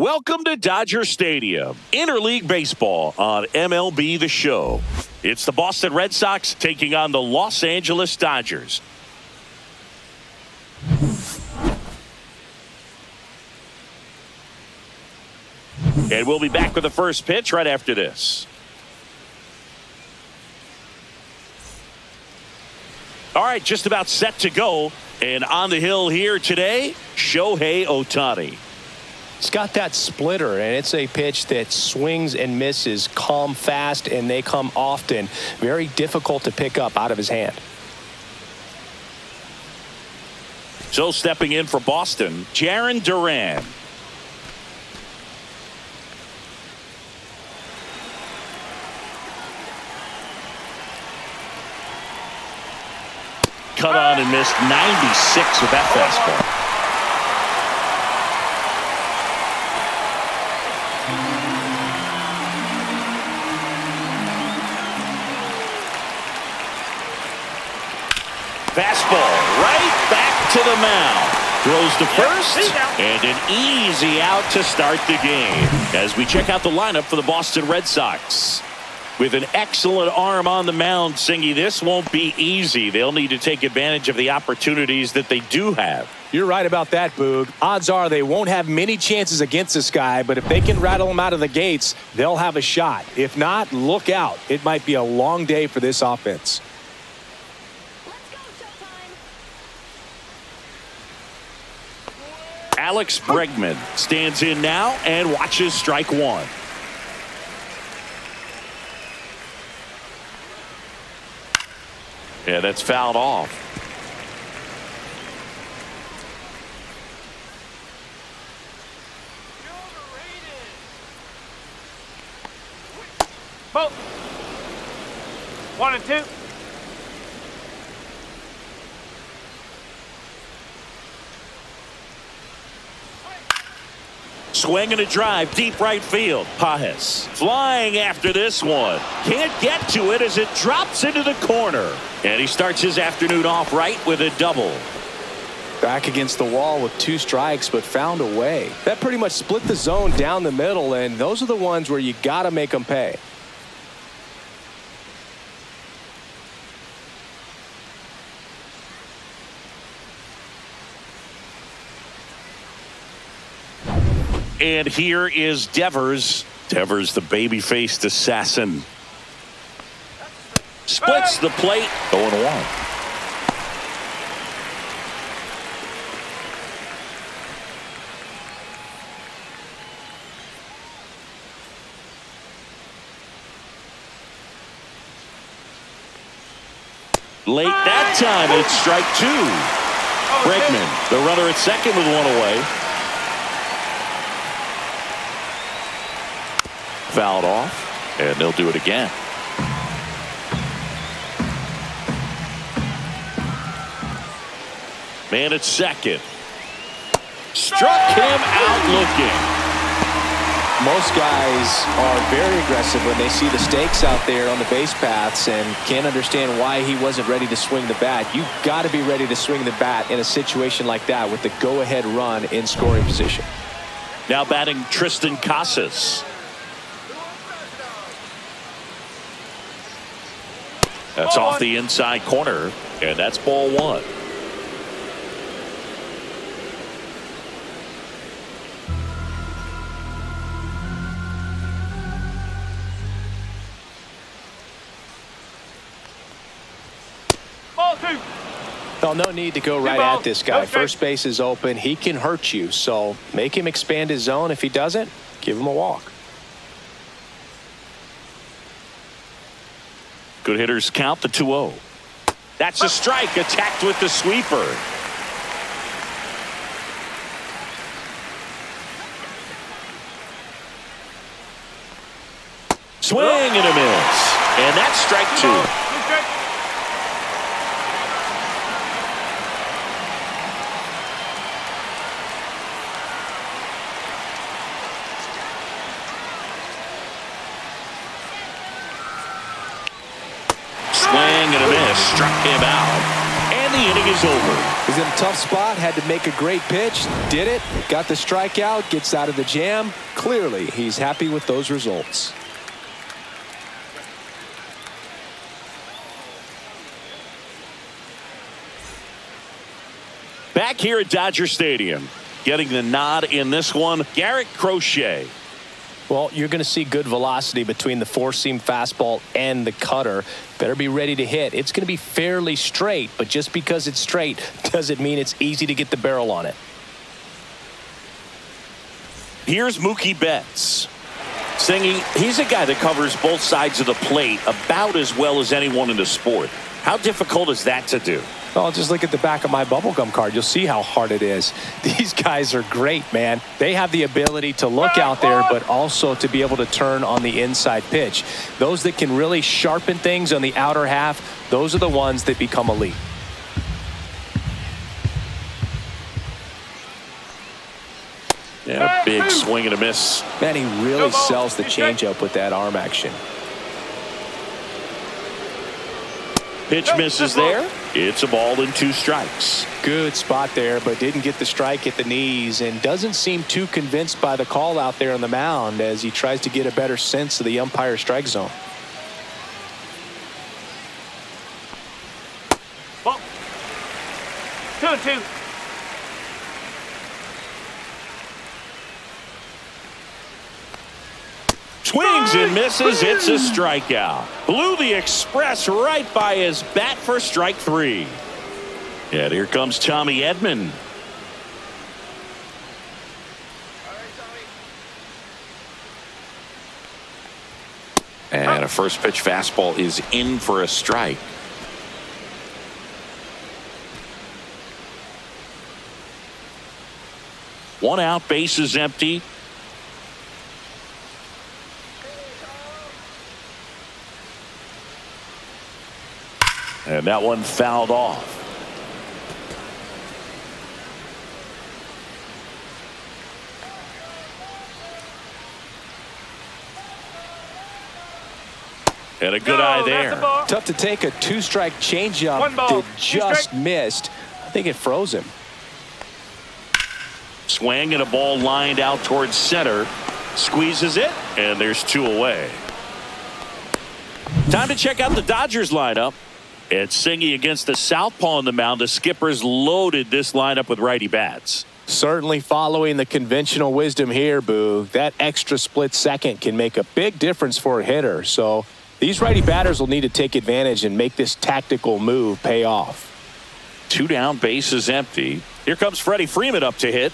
Welcome to Dodger Stadium, interleague baseball on MLB The Show. It's the Boston Red Sox taking on the Los Angeles Dodgers. And we'll be back with the first pitch right after this. All right, just about set to go. And on the hill here today, Shohei Ohtani. It's got that splitter, and it's a pitch that swings and misses, come fast, and they come often. Very difficult to pick up out of his hand. So stepping in for Boston, Jarren Duran. Cut on and missed 96 with that fastball. Fastball right back to the mound. Throws to first, and an easy out to start the game. As we check out the lineup for the Boston Red Sox. With an excellent arm on the mound, Singy, this won't be easy. They'll need to take advantage of the opportunities that they do have. You're right about that, Boog. Odds are they won't have many chances against this guy, but if they can rattle him out of the gates, they'll have a shot. If not, look out. It might be a long day for this offense. Alex Bregman stands in now and watches strike one. Yeah, that's fouled off. Ball. 1 and 2. Swing and a drive, deep right field. Pajes flying after this one. Can't get to it as it drops into the corner. And he starts his afternoon off right with a double. Back against the wall with 2 strikes, but found a way. That pretty much split the zone down the middle, and those are the ones where you got to make them pay. And here is Devers. Devers, the baby-faced assassin. Splits the plate. 0-1. Late that time, it's strike 2. Bregman, the runner at second with 1 away. Fouled off, and they'll do it again. Man at second. Struck him out looking. Most guys are very aggressive when they see the stakes out there on the base paths and can't understand why he wasn't ready to swing the bat. You've got to be ready to swing the bat in a situation like that with the go-ahead run in scoring position. Now batting Tristan Casas. That's off the inside corner, and that's ball 1. Ball 2. Well, no need to go right at this guy. First base is open. He can hurt you, so make him expand his zone. If he doesn't, give him a walk. Good hitters count the 2-0. That's a strike, attacked with the sweeper. Swing and a miss. And that's strike 2. Swing and a miss. Struck him out. And And the inning is over. He's in a tough spot, had to make a great pitch, did it, got the strikeout, gets out of the jam. Clearly, he's happy with those results. Back here at Dodger Stadium, getting the nod in this one, Garrett Crochet. Well, you're going to see good velocity between the four-seam fastball and the cutter. Better be ready to hit. It's going to be fairly straight, but just because it's straight doesn't mean it's easy to get the barrel on it. Here's Mookie Betts. Singing, he's a guy that covers both sides of the plate about as well as anyone in the sport. How difficult is that to do? Well, just look at the back of my bubblegum card. You'll see how hard it is. These guys are great, man. They have the ability to look out there, but also to be able to turn on the inside pitch. Those that can really sharpen things on the outer half, those are the ones that become elite. Yeah, big swing and a miss. Man, he really sells the changeup with that arm action. Pitch misses there. It's a ball and 2 strikes. Good spot there, but didn't get the strike at the knees and doesn't seem too convinced by the call out there on the mound as he tries to get a better sense of the umpire strike zone. Ball. 2-2. Swings and misses. It's a strikeout. Blew the express right by his bat for strike 3. And here comes Tommy Edman. And a first pitch fastball is in for a strike. One out, base is empty. And that one fouled off. And a good eye there. Tough to take a 2-strike changeup that just missed. I think it froze him. Swing and a ball lined out towards center. Squeezes it, and there's 2 away. Time to check out the Dodgers lineup. It's Singy against the southpaw on the mound. The Skippers loaded this lineup with righty bats. Certainly following the conventional wisdom here, Boo. That extra split second can make a big difference for a hitter. So these righty batters will need to take advantage and make this tactical move pay off. 2 down, base is empty. Here comes Freddie Freeman up to hit.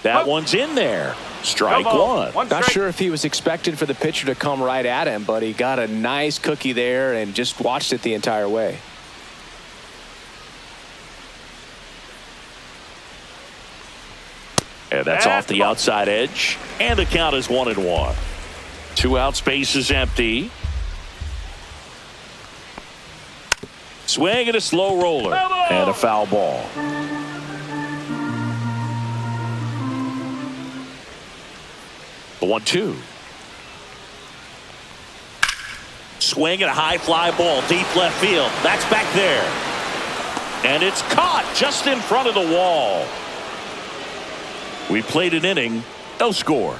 That one's in there. Strike 1. Not sure if he was expected for the pitcher to come right at him, but he got a nice cookie there and just watched it the entire way. And that's off the outside edge. And the count is 1-1. 2 outs, base is empty. Swing and a slow roller. And a foul ball. The 1-2. Swing and a high fly ball deep left field. That's back there. And it's caught just in front of the wall. We played an inning, no score.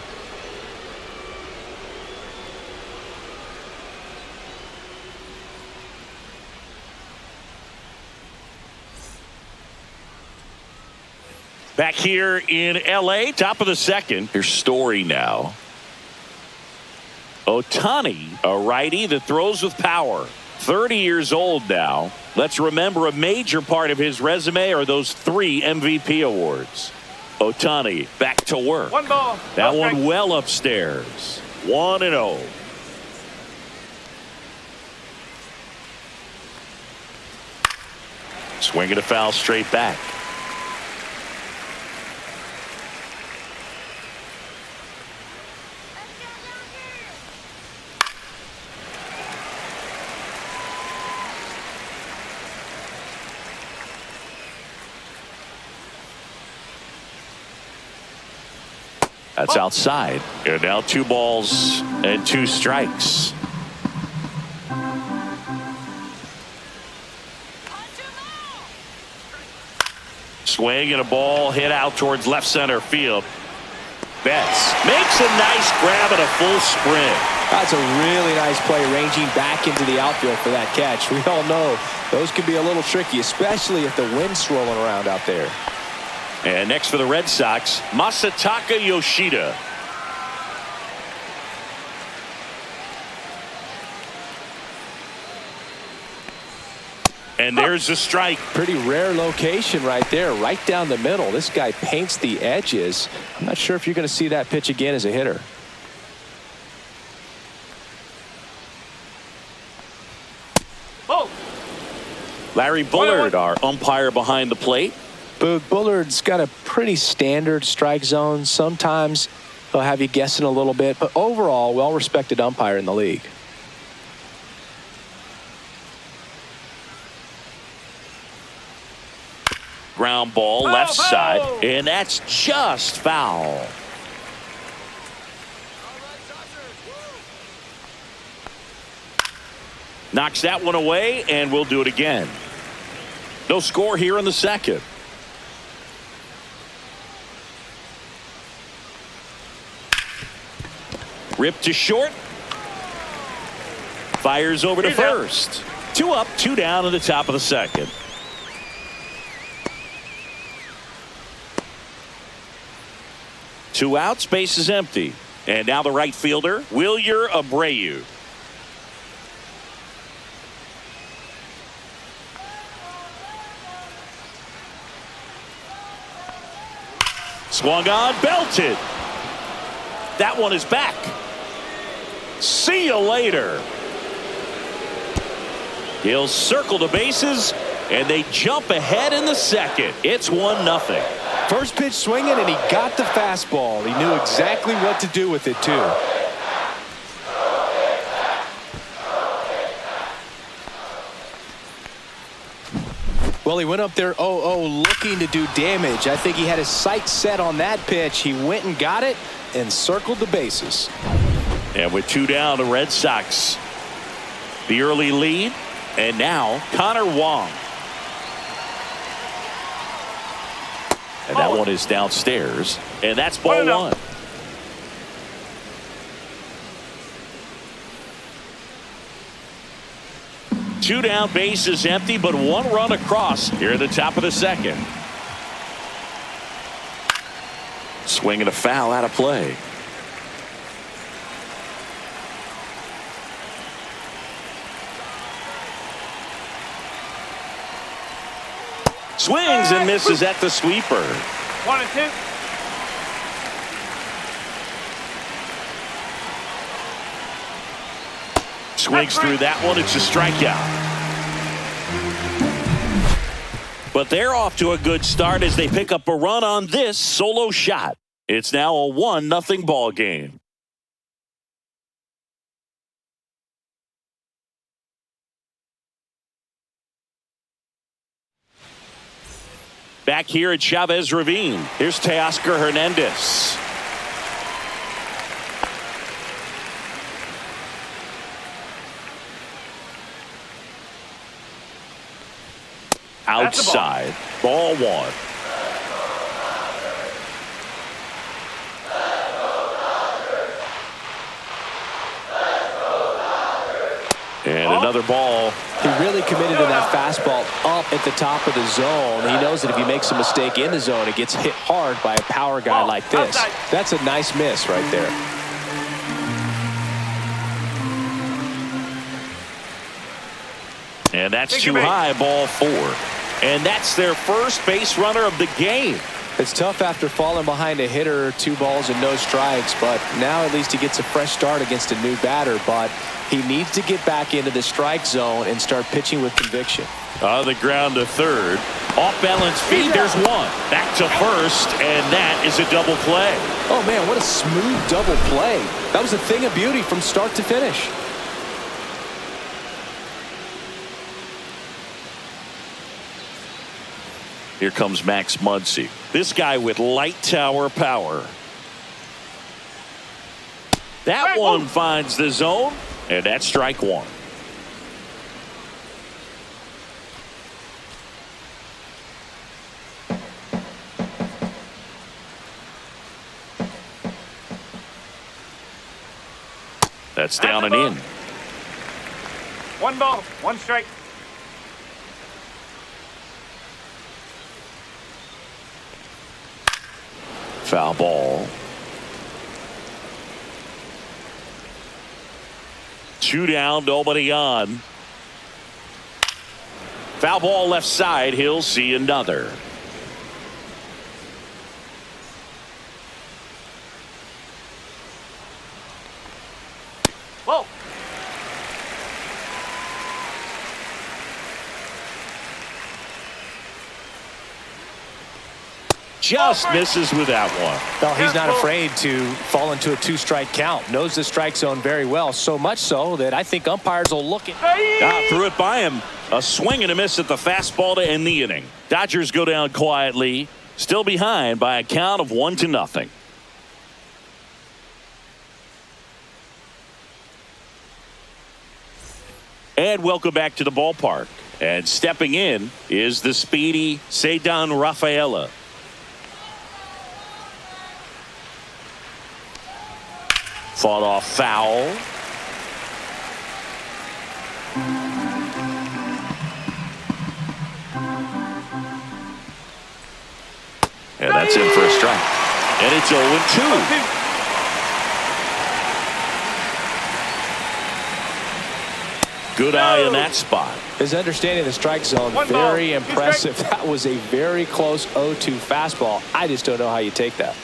Back here in L.A., top of the second. Here's Story now. Ohtani, a righty that throws with power. 30 years old now. Let's remember a major part of his resume are those 3 MVP awards. Ohtani back to work. 1 ball. That one well upstairs. 1-0. Swinging a foul straight back. That's outside. And now 2 balls and 2 strikes. Swing and a ball hit out towards left center field. Betts makes a nice grab at a full sprint. That's a really nice play, ranging back into the outfield for that catch. We all know those can be a little tricky, especially if the wind's swirling around out there. And next for the Red Sox, Masataka Yoshida. And there's a strike. Pretty rare location right there, right down the middle. This guy paints the edges. I'm not sure if you're going to see that pitch again as a hitter. Oh. Larry Bullard, our umpire behind the plate. Boog, Bullard's got a pretty standard strike zone. Sometimes he'll have you guessing a little bit, but overall, well-respected umpire in the league. Ground ball left side, and that's just foul. Knocks that one away, and we'll do it again. No score here in the second. Ripped to short. Fires over to first. 2 up, 2 down in the top of the second. Two outs, base is empty. And now the right fielder, Wilyer Abreu. Swung on, belted. That one is back. See you later. He'll circle the bases, and they jump ahead in the second. It's 1-0. First pitch swinging, and he got the fastball. He knew exactly what to do with it, too. Well, he went up there 0-0 looking to do damage. I think he had his sights set on that pitch. He went and got it and circled the bases. And with 2 down, the Red Sox, the early lead, and now Connor Wong. And that one is downstairs, and that's ball 1. Two down, base is empty, but 1 run across here at the top of the second. Swing and a foul out of play. Swings and misses at the sweeper. 1-2. Swings through that one. It's a strikeout. But they're off to a good start as they pick up a run on this solo shot. It's now a 1-0 ball game. Back here at Chavez Ravine, here's Teoscar Hernandez. Outside, ball 1. And another ball. He really committed to that fastball up at the top of the zone. He knows that if he makes a mistake in the zone, it gets hit hard by a power guy like this. That's a nice miss right there. And that's too high, ball 4. And that's their first base runner of the game. It's tough after falling behind a hitter, 2 balls and no strikes, but now at least he gets a fresh start against a new batter. But he needs to get back into the strike zone and start pitching with conviction. On the ground to third. Off balance feed, there's 1. Back to first, and that is a double play. Oh man, what a smooth double play. That was a thing of beauty from start to finish. Here comes Max Muncy. This guy with light tower power. That one finds the zone, and that's strike 1. That's down and in. 1 ball, 1 strike. Foul ball. 2 down, nobody on. Foul ball left side. He'll see another. Whoa. Just misses with that one. Well, he's not afraid to fall into a 2-strike count. Knows the strike zone very well. So much so that I think umpires will look at. Threw it by him. A swing and a miss at the fastball to end the inning. Dodgers go down quietly. Still behind by a count of 1-0. And welcome back to the ballpark. And stepping in is the speedy Ceddanne Rafaela. Fought off foul. And that's in for a strike. And it's 0-2. Good eye in that spot. His understanding of the strike zone, very impressive. That was a very close 0-2 fastball. I just don't know how you take that.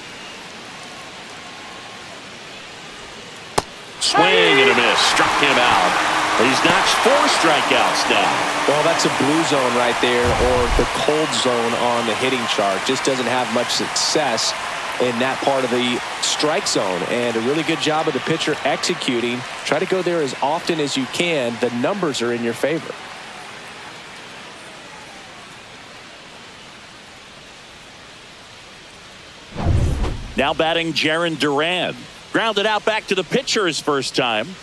Swing and a miss. Struck him out. He's notched 4 strikeouts now. Well, that's a blue zone right there, or the cold zone on the hitting chart. Just doesn't have much success in that part of the strike zone. And a really good job of the pitcher executing. Try to go there as often as you can. The numbers are in your favor. Now batting Jarren Duran. Grounded out back to the pitcher his first time.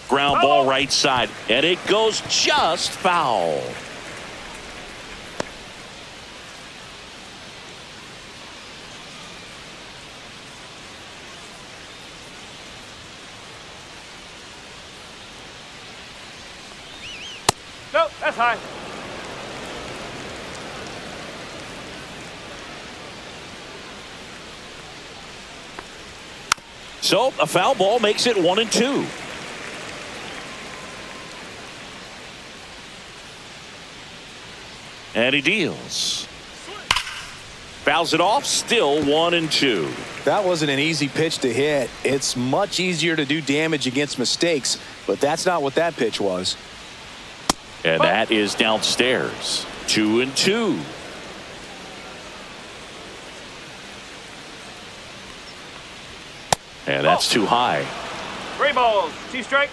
Ground ball right side. And it goes just foul. Nope, that's high. So a foul ball makes it 1-2. And he deals. Fouls it off. Still 1-2. That wasn't an easy pitch to hit. It's much easier to do damage against mistakes, but that's not what that pitch was. And that is downstairs. 2-2. And that's too high. 3 balls, 2 strikes.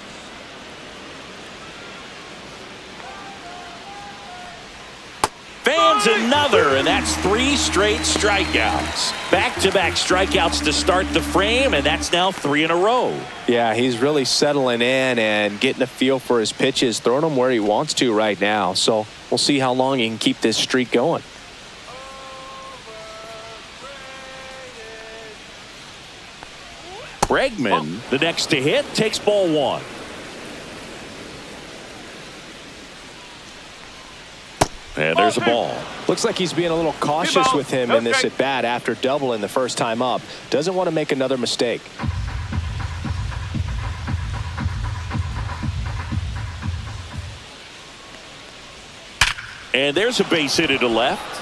Fans another, and that's 3 straight strikeouts. Back-to-back strikeouts to start the frame, and that's now 3 in a row. Yeah, he's really settling in and getting a feel for his pitches, throwing them where he wants to right now. So we'll see how long he can keep this streak going. Bregman, the next to hit, takes ball 1. And there's a ball. Looks like he's being a little cautious with him in this at bat after doubling the first time up. Doesn't want to make another mistake. And there's a base hit to left.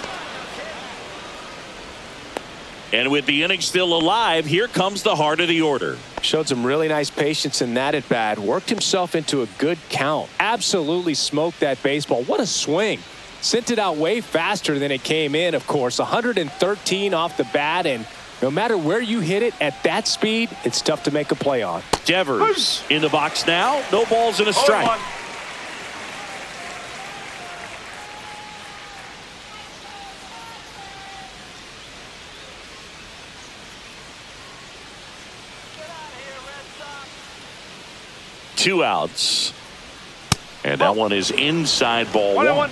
And with the inning still alive, here comes the heart of the order. Showed some really nice patience in that at bat. Worked himself into a good count. Absolutely smoked that baseball. What a swing. Sent it out way faster than it came in, of course. 113 off the bat, and no matter where you hit it at that speed, it's tough to make a play on. Devers in the box now. No balls and a strike. 2 outs. And that one is inside ball 1.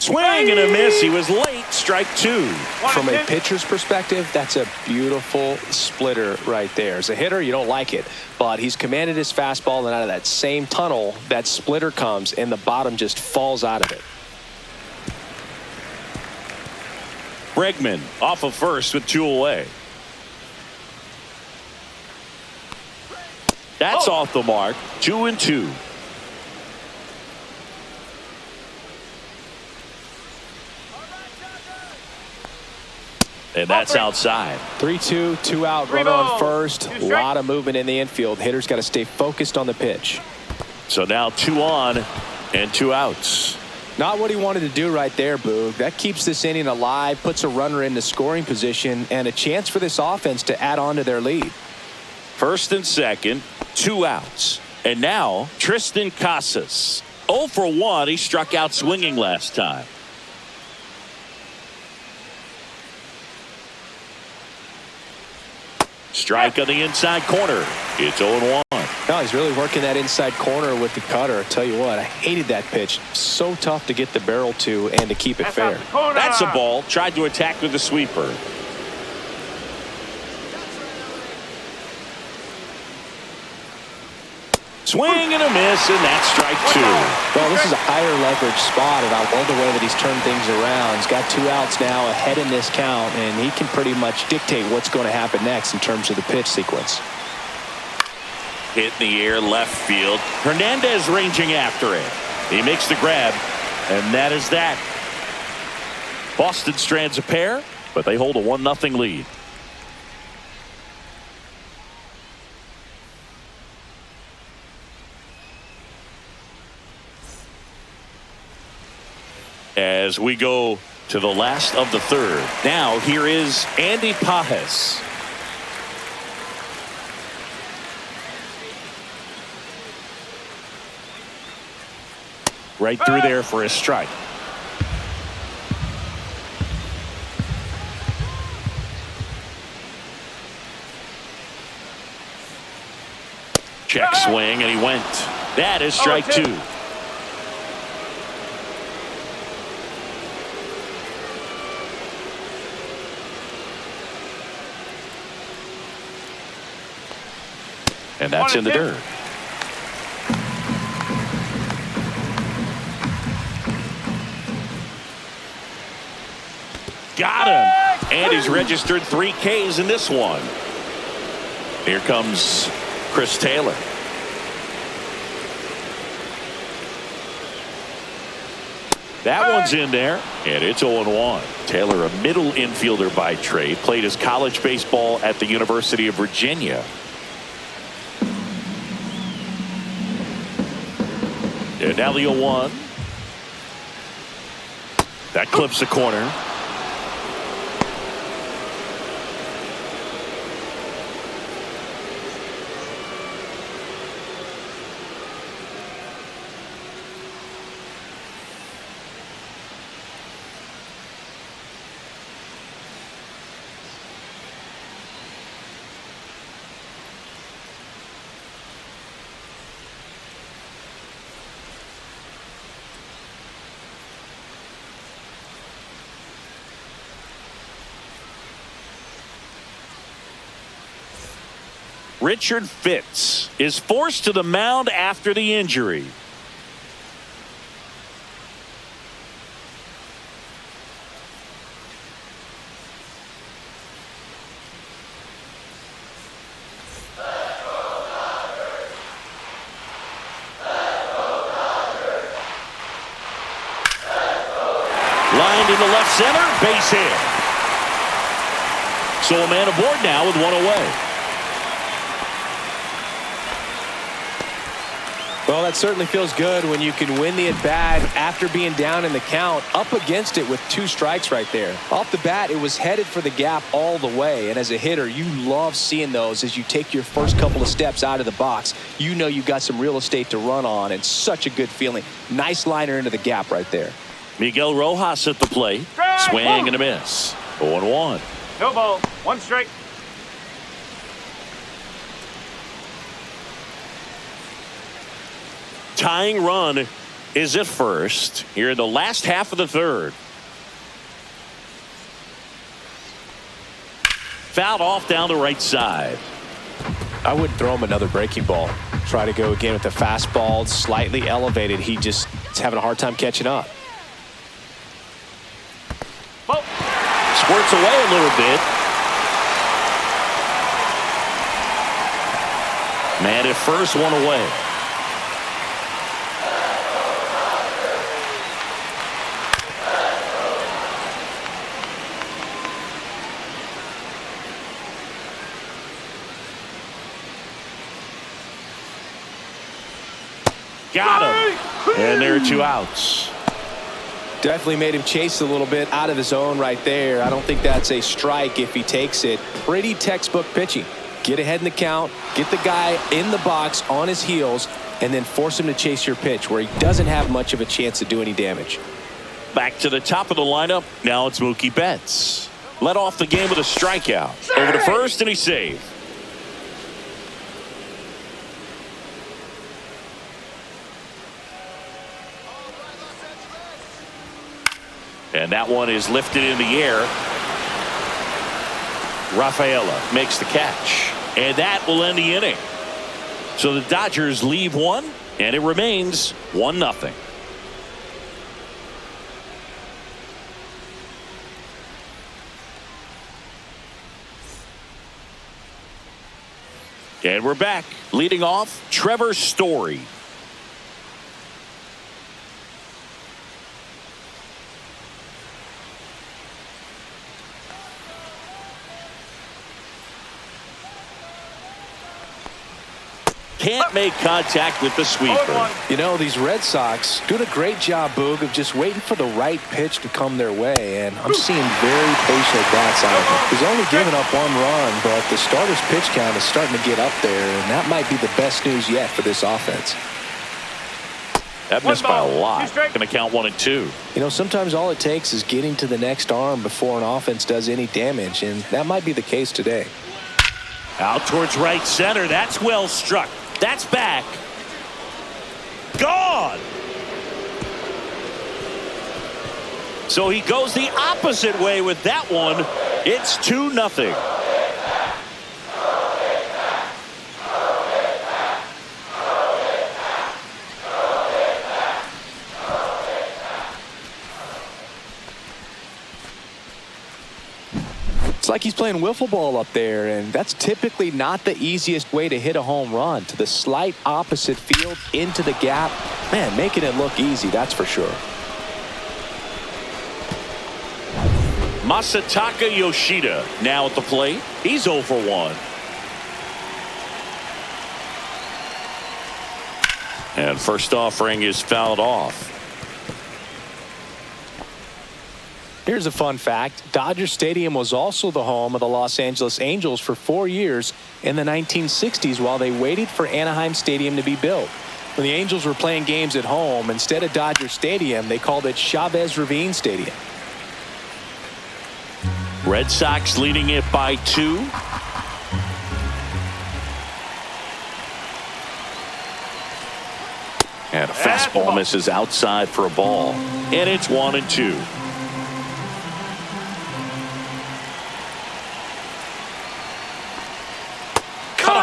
Swing and a miss. He was late. Strike two. From a pitcher's perspective, that's a beautiful splitter right there. As a hitter, you don't like it, but he's commanded his fastball, and out of that same tunnel, that splitter comes, and the bottom just falls out of it. Bregman off of first with 2 away. That's off the mark. 2-2. And that's outside. 3-2, 2 out, runner on first. A lot of movement in the infield. Hitter's got to stay focused on the pitch. So now 2 on and 2 outs. Not what he wanted to do right there, Boog. That keeps this inning alive, puts a runner in the scoring position, and a chance for this offense to add on to their lead. First and second, 2 outs. And now Tristan Casas. 0 for 1. He struck out swinging last time. Strike on the inside corner. It's 0-1. No, he's really working that inside corner with the cutter. I tell you what, I hated that pitch. So tough to get the barrel to and to keep it fair. That's a ball. Tried to attack with the sweeper. Swing and a miss, and that's strike 2. Well, this is a higher leverage spot, and I love the way that he's turned things around. He's got 2 outs now ahead in this count, and he can pretty much dictate what's going to happen next in terms of the pitch sequence. Hit in the air, left field. Hernandez ranging after it. He makes the grab, and that is that. Boston strands a pair, but they hold a 1-0 lead. As we go to the last of the third. Now here is Andy Pages. Right through there for a strike. Check swing, and he went. That is strike 2. And that's in the dirt. Got him. And he's registered 3 Ks in this one. Here comes Chris Taylor. That one's in there, and it's 0-1. Taylor, a middle infielder by trade, played his college baseball at the University of Virginia. And now the 0-1. That clips the corner. Richard Fitz is forced to the mound after the injury. Lined into left center, base hit. So a man aboard now with 1 away. Well, that certainly feels good when you can win the at-bat after being down in the count, up against it with 2 strikes right there. Off the bat, it was headed for the gap all the way, and as a hitter, you love seeing those as you take your first couple of steps out of the box. You know you've got some real estate to run on, and such a good feeling. Nice liner into the gap right there. Miguel Rojas at the plate. Swing and a miss. 0-1. No ball, 1 strike. Tying run is at first here in the last half of the third. Fouled off down the right side. I wouldn't throw him another breaking ball. Try to go again with the fastball, slightly elevated. He just is having a hard time catching up. Squirts away a little bit. Man at first, one away. Got him. And there are 2 outs. Definitely made him chase a little bit out of his zone right there. I don't think that's a strike if he takes it. Pretty textbook pitching. Get ahead in the count, get the guy in the box on his heels, and then force him to chase your pitch where he doesn't have much of a chance to do any damage. Back to the top of the lineup. Now it's Mookie Betts. Led off the game with a strikeout. Over to first, and he saved. And that one is lifted in the air. Rafaela makes the catch. And that will end the inning. So the Dodgers leave one, and it remains 1-0. And we're back. Leading off, Trevor Story. Can't make contact with the sweeper. You know, these Red Sox doing a great job, Boog, of just waiting for the right pitch to come their way, and I'm seeing very patient bats out of him. He's only given up 1 run, but the starter's pitch count is starting to get up there, and that might be the best news yet for this offense. That missed by a lot. Going to count 1 and 2. You know, sometimes all it takes is getting to the next arm before an offense does any damage, and that might be the case today. Out towards right center. That's well struck. That's back. Gone. So he goes the opposite way with that one. It's 2-0. It's like he's playing wiffle ball up there, and that's typically not the easiest way to hit a home run. To the slight opposite field, into the gap. Man, making it look easy, that's for sure. Masataka Yoshida now at the plate. He's 0 for 1. And first offering is fouled off. Here's a fun fact. Dodger Stadium was also the home of the Los Angeles Angels for 4 years in the 1960s while they waited for Anaheim Stadium to be built. When the Angels were playing games at home, instead of Dodger Stadium, they called it Chavez Ravine Stadium. Red Sox leading it by 2. And a fastball misses outside for a ball. And it's 1 and 2.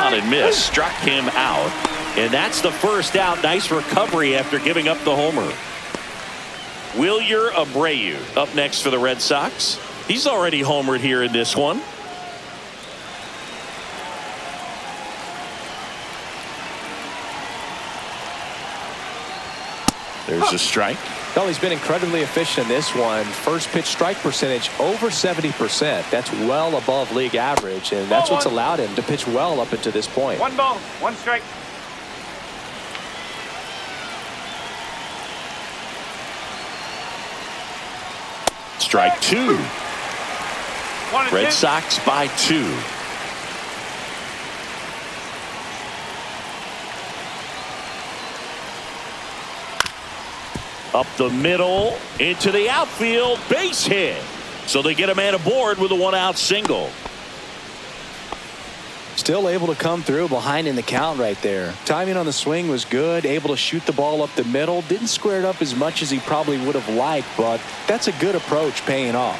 And miss, struck him out, and that's the first out. Nice recovery after giving up the homer. Wilyer Abreu up next for the Red Sox. He's already homered here in this one. There's a strike. Well, he's been incredibly efficient in this one. First pitch strike percentage over 70%. That's well above league average, and that's what's allowed him to pitch well up until this point. 1 ball, 1 strike. Strike 2. Red Sox by 2. Up the middle, into the outfield, base hit. So they get a man aboard with a 1-out single. Still able to come through behind in the count right there. Timing on the swing was good. Able to shoot the ball up the middle. Didn't square it up as much as he probably would have liked, but that's a good approach paying off.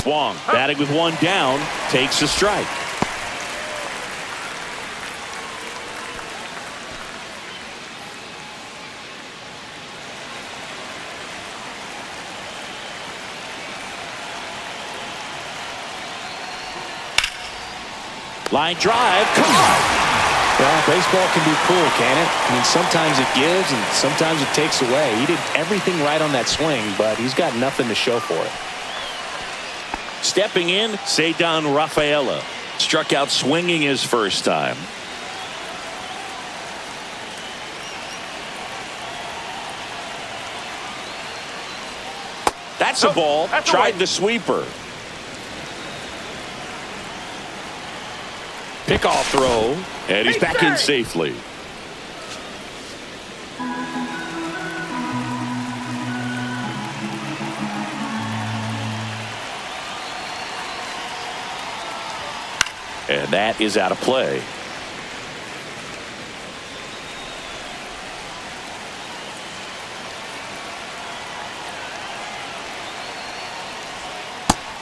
Wong batting with one down, takes a strike. Line drive, caught. Well, baseball can be cool, can it? I mean, sometimes it gives and sometimes it takes away. He did everything right on that swing, but he's got nothing to show for it. Stepping in, Ceddanne Rafaela. Struck out swinging his first time. That's a ball. Tried the sweeper. Pickoff throw, and he's back in safely. And that is out of play.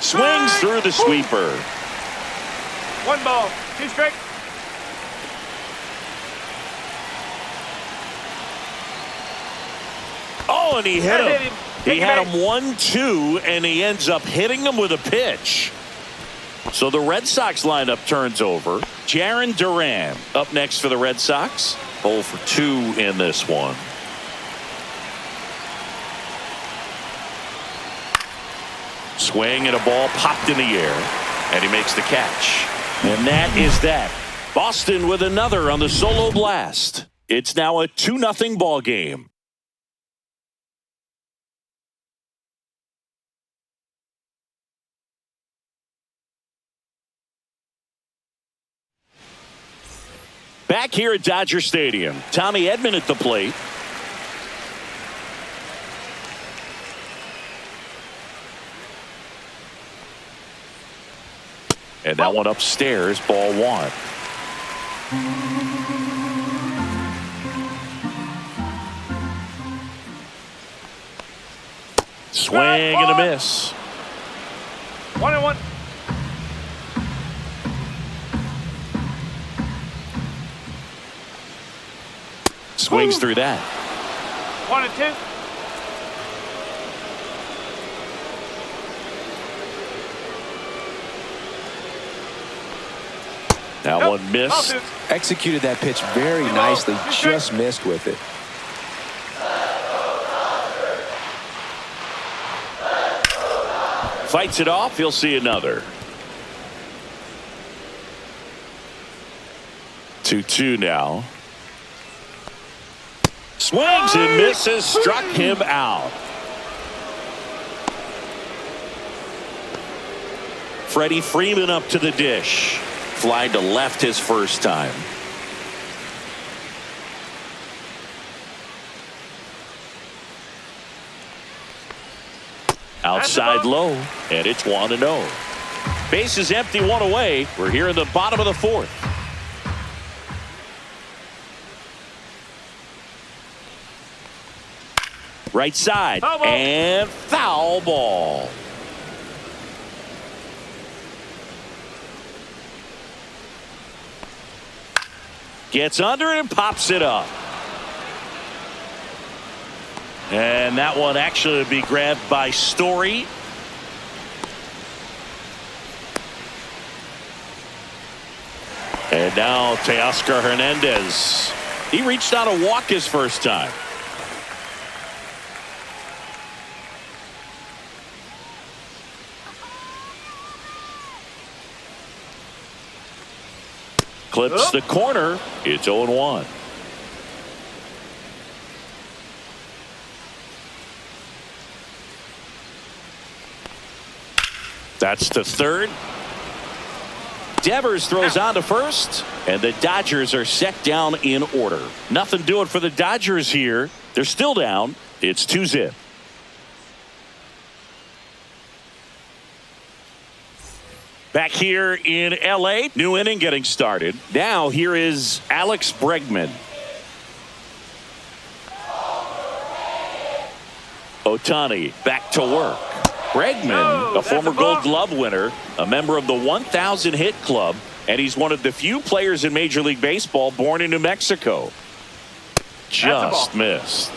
Swings through the sweeper. 1 ball, 2 strikes. Oh, and he hit him. He had him 1-2, and he ends up hitting him with a pitch. So the Red Sox lineup turns over. Jarren Duran up next for the Red Sox. 0 for 2 in this one. Swing and a ball popped in the air, and he makes the catch. And that is that. Boston with another on the solo blast. It's now a 2-0 ball game. Back here at Dodger Stadium, Tommy Edman at the plate. And that one upstairs, ball 1. Swing and a miss. 1-1. Swings through that. 1-2. That one missed. Executed that pitch very nicely. Just missed with it. Fights it off. He'll see another. 2-2 now. Swings and misses. Struck him out. Freddie Freeman up to the dish. Fly to left his first time. Outside low, and it's 1-0. Base is empty, 1 away. We're here in the bottom of the 4th. Right side, and foul ball. Gets under it and pops it up. And that one actually would be grabbed by Story. And now Teoscar Hernandez. He reached out a walk his first time. Clips the corner. It's 0-1. That's to third. Devers throws on to first, and the Dodgers are set down in order. Nothing doing for the Dodgers here. They're still down. It's 2-0. Back here in L.A., new inning getting started. Now here is Alex Bregman. Ohtani back to work. Bregman, a former Gold Glove winner, a member of the 1,000 hit club, and he's one of the few players in Major League Baseball born in New Mexico. Just missed.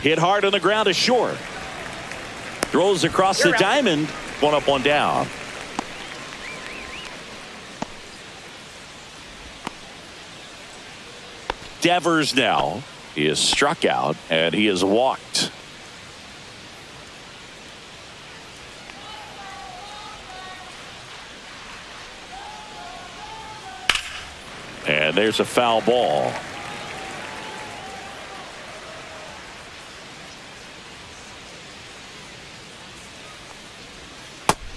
Hit hard on the ground to short. Throws across the diamond. One up, one down. Devers now. He is struck out and he is walked. And there's a foul ball.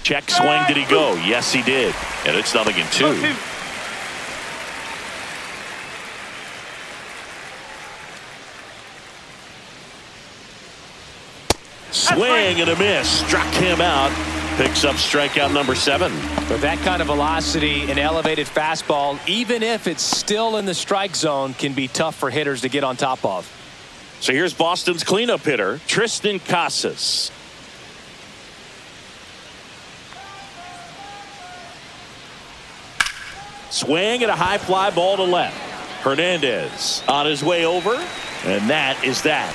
Check swing. Did he go? Yes, he did. And it's 0-2. Swing and a miss. Struck him out. Picks up strikeout number 7. With that kind of velocity, an elevated fastball, even if it's still in the strike zone, can be tough for hitters to get on top of. So here's Boston's cleanup hitter, Tristan Casas. Swing and a high fly ball to left. Hernandez on his way over, and that is that.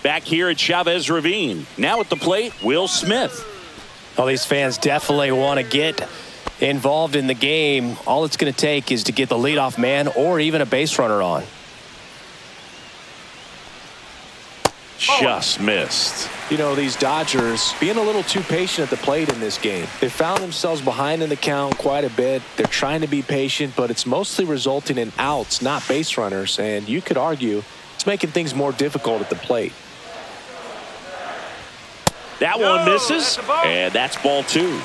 Back here at Chavez Ravine. Now at the plate, Will Smith. Well, these fans definitely want to get involved in the game. All it's going to take is to get the leadoff man or even a base runner on. Just missed. You know, these Dodgers being a little too patient at the plate in this game. They found themselves behind in the count quite a bit. They're trying to be patient, but it's mostly resulting in outs, not base runners. And you could argue it's making things more difficult at the plate. That one misses, and that's ball 2.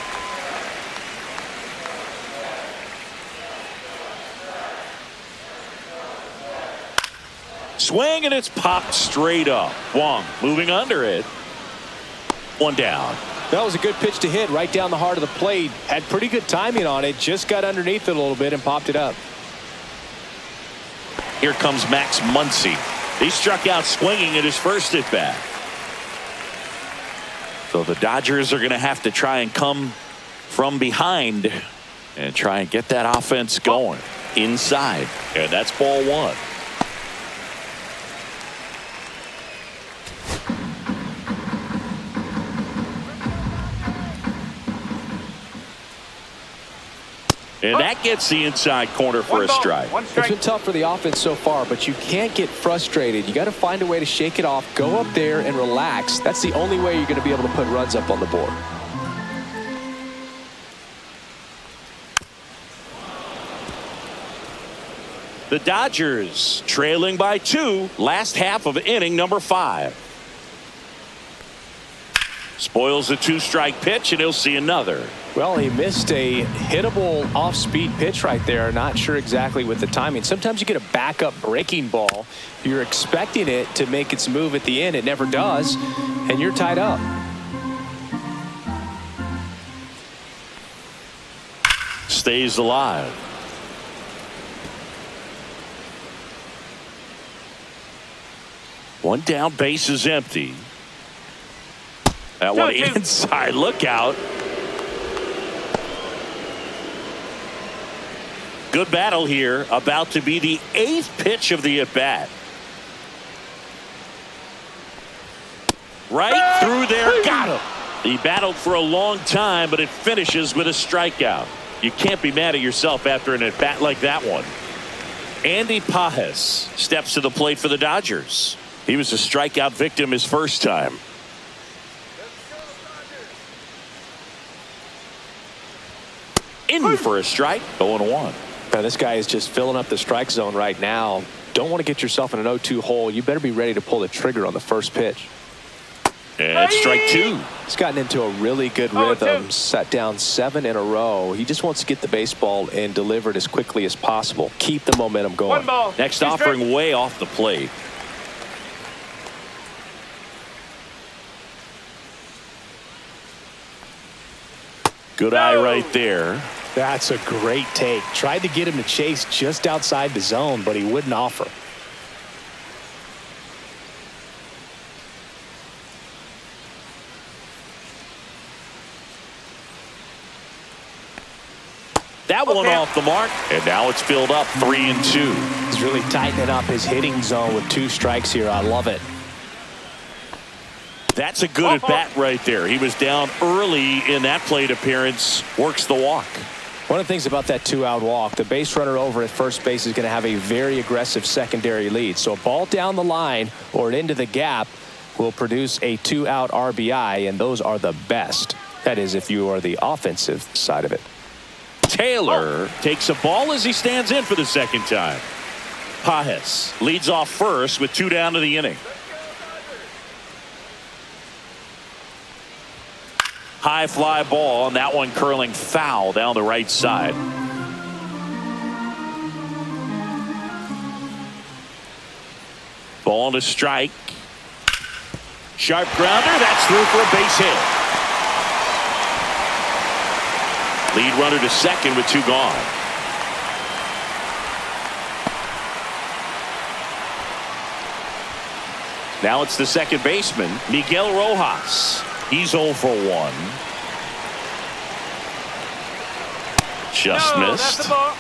Swing, and it's popped straight up. Wong moving under it. One down. That was a good pitch to hit right down the heart of the plate. Had pretty good timing on it. Just got underneath it a little bit and popped it up. Here comes Max Muncy. He struck out swinging at his first at bat. So the Dodgers are going to have to try and come from behind and try and get that offense going inside. And that's ball 1. And that gets the inside corner for a strike. It's been tough for the offense so far, but you can't get frustrated. You got to find a way to shake it off, go up there and relax. That's the only way you're going to be able to put runs up on the board. The Dodgers trailing by 2, last half of inning number 5. Spoils a 2-strike pitch, and he'll see another. Well, he missed a hittable off-speed pitch right there. Not sure exactly with the timing. Sometimes you get a backup breaking ball. You're expecting it to make its move at the end. It never does, and you're tied up. Stays alive. One down, base is empty. That one inside, look out. Good battle here, about to be the 8th pitch of the at-bat. Right through there, got him. He battled for a long time, but it finishes with a strikeout. You can't be mad at yourself after an at-bat like that one. Andy Pages steps to the plate for the Dodgers. He was a strikeout victim his first time. In for a strike, 0-1. Now, this guy is just filling up the strike zone right now. don't want to get yourself in an 0-2 hole. You better be ready to pull the trigger on the first pitch. And strike two. He's gotten into a really good rhythm, set down 7 in a row. He just wants to get the baseball and deliver it as quickly as possible. Keep the momentum going. One ball. Next offering way off the plate. Good eye right there. That's a great take. Tried to get him to chase just outside the zone, but he wouldn't offer. That one off the mark, and now it's filled up 3-2. He's really tightening up his hitting zone with 2 strikes here. I love it. That's a good at bat right there. He was down early in that plate appearance. Works the walk. One of the things about that 2-out walk, the base runner over at first base is going to have a very aggressive secondary lead. So a ball down the line or into the gap will produce a 2-out RBI, and those are the best. That is, if you are the offensive side of it. Taylor takes a ball as he stands in for the second time. Pajes leads off first with 2 down to the inning. High fly ball, and that one curling foul down the right side. Ball to strike. Sharp grounder. That's through for a base hit. Lead runner to second with 2 gone. Now it's the second baseman, Miguel Rojas. He's 0 for 1. Just missed. That's the ball.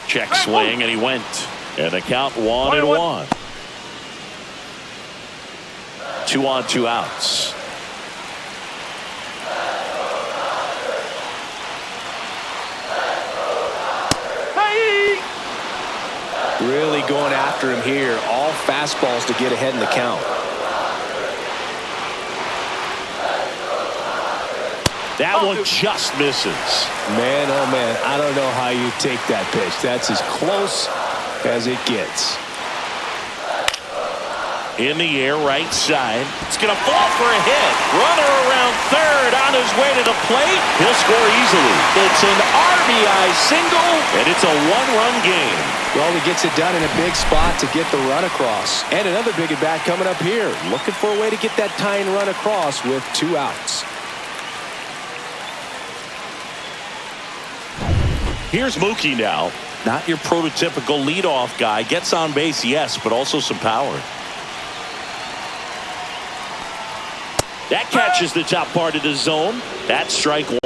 Check swing, and he went. And the count 1-1. 2 on, 2 outs. Really going after him here. All fastballs to get ahead in the count. That one just misses. Man, oh man, I don't know how you take that pitch. That's as close as it gets. In the air, right side. It's going to fall for a hit. Runner around third on his way to the plate. He'll score easily. It's an RBI single, and it's a 1-run game. Well, he gets it done in a big spot to get the run across. And another big at bat coming up here. Looking for a way to get that tying run across with 2 outs. Here's Mookie now. Not your prototypical leadoff guy. Gets on base, yes, but also some power. That catches the top part of the zone. That's strike 1.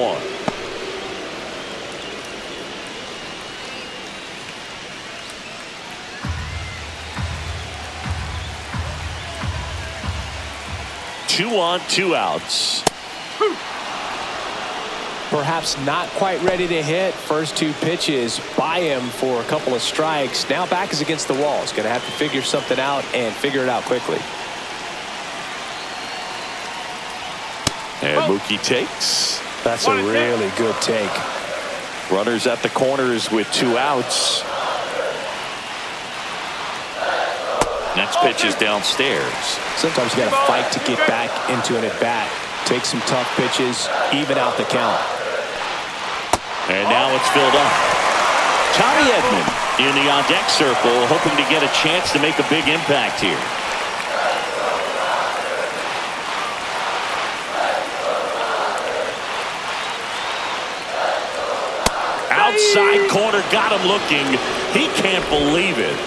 Two on, 2 outs. Perhaps not quite ready to hit. First 2 pitches by him for a couple of strikes. Now back is against the wall. He's going to have to figure something out and figure it out quickly. And Mookie takes. That's a really good take. Runners at the corners with 2 outs. Next pitch is downstairs. Sometimes you got to fight to get back into an at-bat. Take some tough pitches, even out the count. And now it's filled up. Tommy Edman in the on-deck circle, hoping to get a chance to make a big impact here. Outside corner, got him looking. He can't believe it.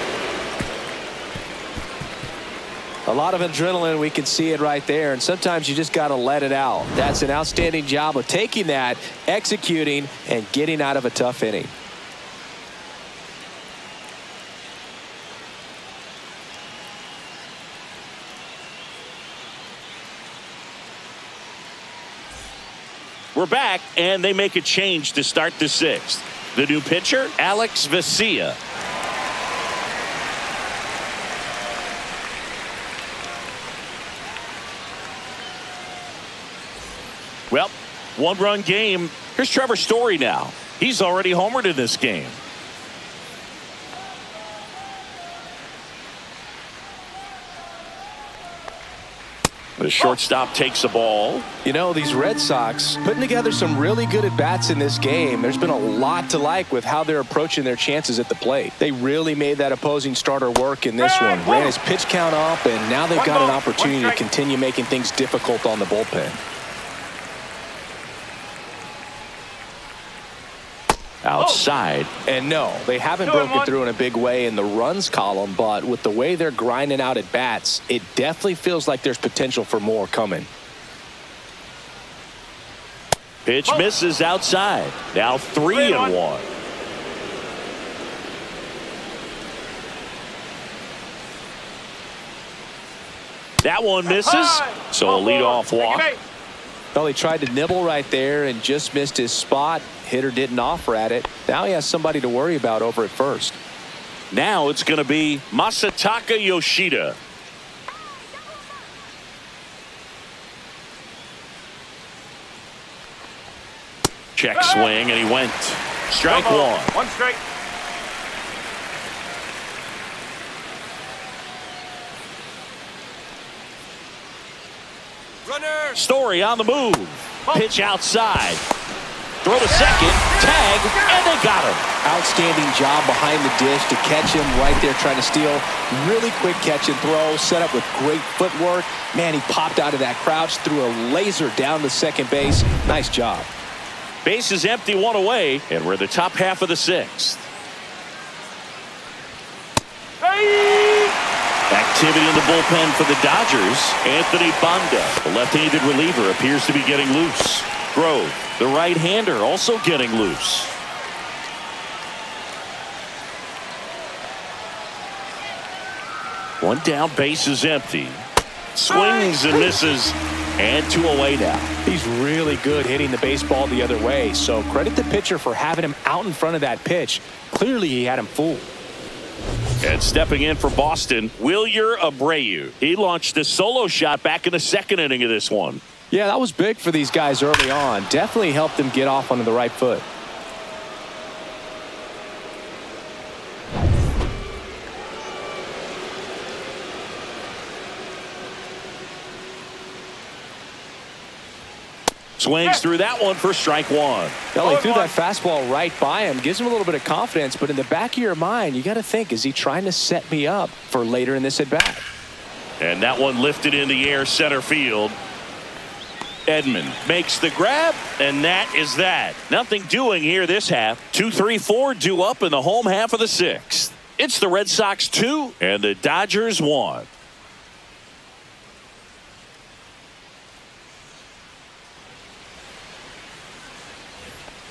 A lot of adrenaline, we can see it right there, and sometimes you just got to let it out. That's an outstanding job of taking that, executing, and getting out of a tough inning. We're back, and they make a change to start the 6th. The new pitcher, Alex Vesia. Well, one-run game. Here's Trevor Story now. He's already homered in this game. The shortstop takes the ball. You know, these Red Sox putting together some really good at-bats in this game. There's been a lot to like with how they're approaching their chances at the plate. They really made that opposing starter work in this one. Ran his pitch count up, and now they've got an opportunity to continue making things difficult on the bullpen. Outside. And no, they haven't broken through in a big way in the runs column, but with the way they're grinding out at bats, it definitely feels like there's potential for more coming. Pitch misses outside. Now 3-1. That one misses. So a leadoff walk. Well, he tried to nibble right there and just missed his spot. Hitter didn't offer at it. Now he has somebody to worry about over at first. Now it's going to be Masataka Yoshida. Check swing, and he went. Strike one. One strike. Story on the move. Pitch outside. Throw to second. Tag, and they got him. Outstanding job behind the dish to catch him right there trying to steal. Really quick catch and throw. Set up with great footwork. Man, he popped out of that crouch, threw a laser down to second base. Nice job. Base is empty, one away, and we're the top half of the sixth. Activity in the bullpen for the Dodgers. Anthony Banda, the left-handed reliever, appears to be getting loose. Grove, the right-hander, also getting loose. One down, base is empty. Swings and misses, and 2 away now. He's really good hitting the baseball the other way, so credit the pitcher for having him out in front of that pitch. Clearly he had him fooled. And stepping in for Boston, Wilyer Abreu. He launched a solo shot back in the second inning of this one. Yeah, that was big for these guys early on. Definitely helped them get off onto the right foot. Swings through that one for strike one. Well, he threw that fastball right by him. Gives him a little bit of confidence, but in the back of your mind, you got to think, is he trying to set me up for later in this at-bat? And that one lifted in the air center field. Edman makes the grab, and that is that. Nothing doing here this half. 2-3-4 due up in the home half of the sixth. It's the Red Sox 2 and the Dodgers 1.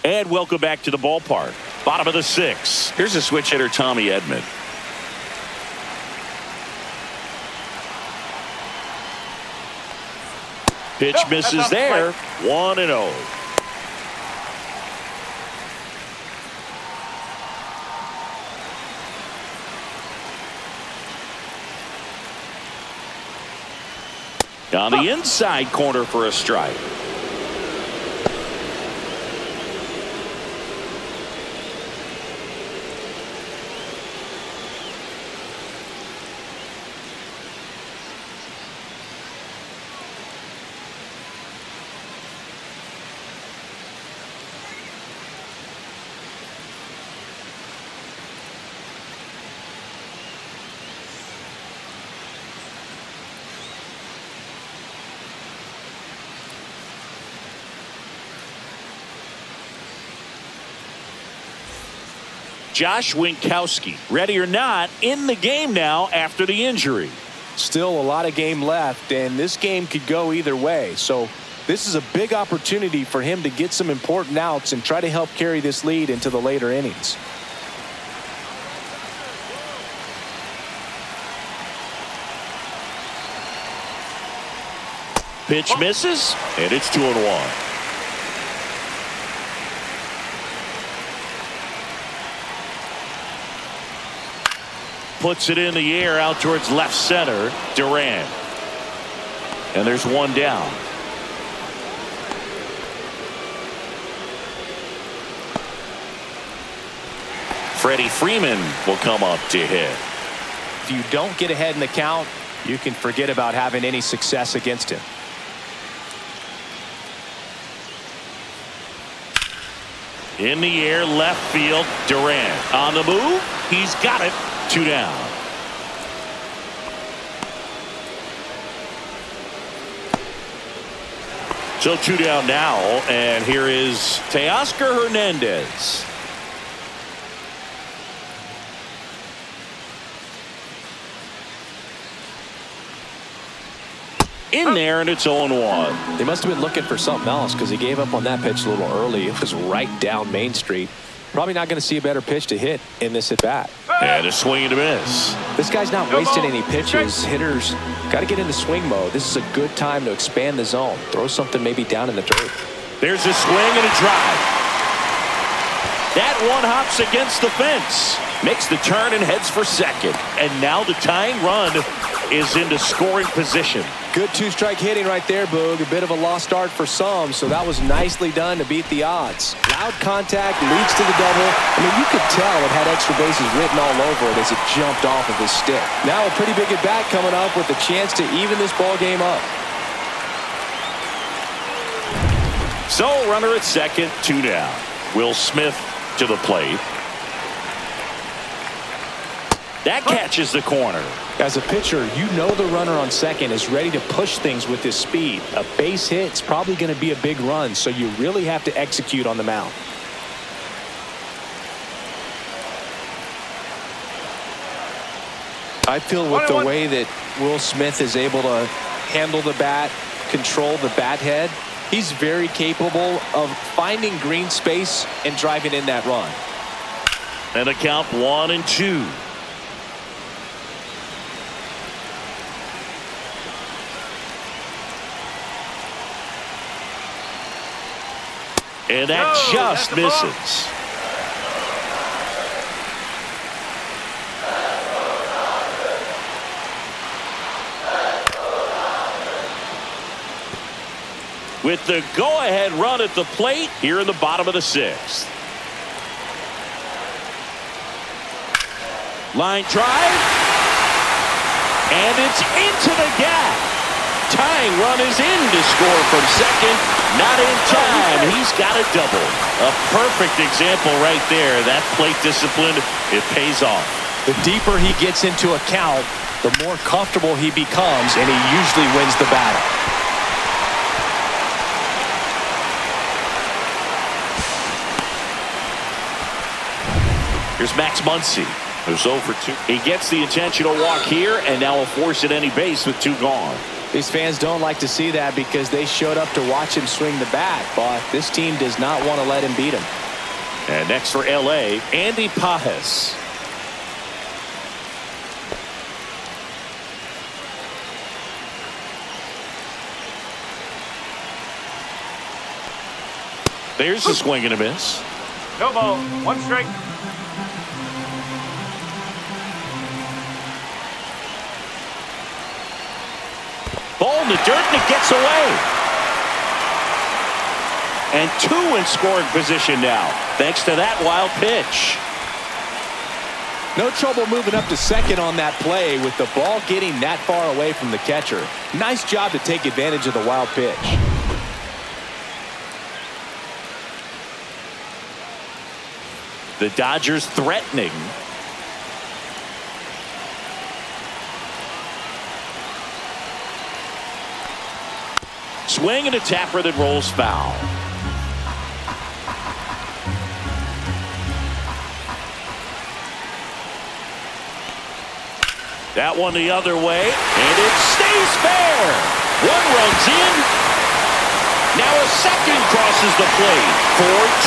And welcome back to the ballpark. Bottom of the sixth. Here's a switch hitter, Tommy Edman. Pitch misses there. 1-0. On the inside corner for a strike. Josh Winkowski, ready or not, in the game now after the injury. Still a lot of game left, and this game could go either way. So this is a big opportunity for him to get some important outs and try to help carry this lead into the later innings. Pitch misses, and it's 2-1. Puts it in the air out towards left center. Durant. And there's one down. Freddie Freeman will come up to hit. If you don't get ahead in the count, you can forget about having any success against him. In the air, left field, Durant. On the move, he's got it. 2 down. So 2 down now, and here is Teoscar Hernandez. In there, and it's 0-1. They must have been looking for something else because he gave up on that pitch a little early. It was right down Main Street. Probably not going to see a better pitch to hit in this at bat. And a swing and a miss. This guy's not wasting any pitches. Hitters got to get into swing mode. This is a good time to expand the zone. Throw something maybe down in the dirt. There's a swing and a drive. That one hops against the fence. Makes the turn and heads for second. And now the tying run is into scoring position. Good two-strike hitting right there, Boog. A bit of a lost start for some, so that was nicely done to beat the odds. Loud contact leads to the double. I mean, you could tell it had extra bases written all over it as it jumped off of his stick. Now a pretty big at-bat coming up with a chance to even this ball game up. So runner at second, 2 down. Will Smith to the plate. That catches the corner. As a pitcher, you know the runner on second is ready to push things with his speed. A base hit's probably going to be a big run, so you really have to execute on the mound. I feel with the way that Will Smith is able to handle the bat, control the bat head, he's very capable of finding green space and driving in that run. And a count 1-2. And that just misses. With the go-ahead run at the plate here in the bottom of the 6th. Line drive. And it's into the gap. Tying run is in to score from second. Not in time. He's got a double. A perfect example right there. That plate discipline, it pays off. The deeper he gets into a count, the more comfortable he becomes, and he usually wins the battle. Here's Max Muncy, who's 0 for 2. He gets the intentional walk here, and now will force at any base with 2 gone. These fans don't like to see that because they showed up to watch him swing the bat, but this team does not want to let him beat him. And next for L.A., Andy Pajes. There's a swing and a miss. No ball. 1 strike. Ball in the dirt, and it gets away. And 2 in scoring position now, thanks to that wild pitch. No trouble moving up to second on that play with the ball getting that far away from the catcher. Nice job to take advantage of the wild pitch. The Dodgers threatening. Swing and a tapper that rolls foul. That one the other way, and it stays fair. 1 runs in. Now a second crosses the plate.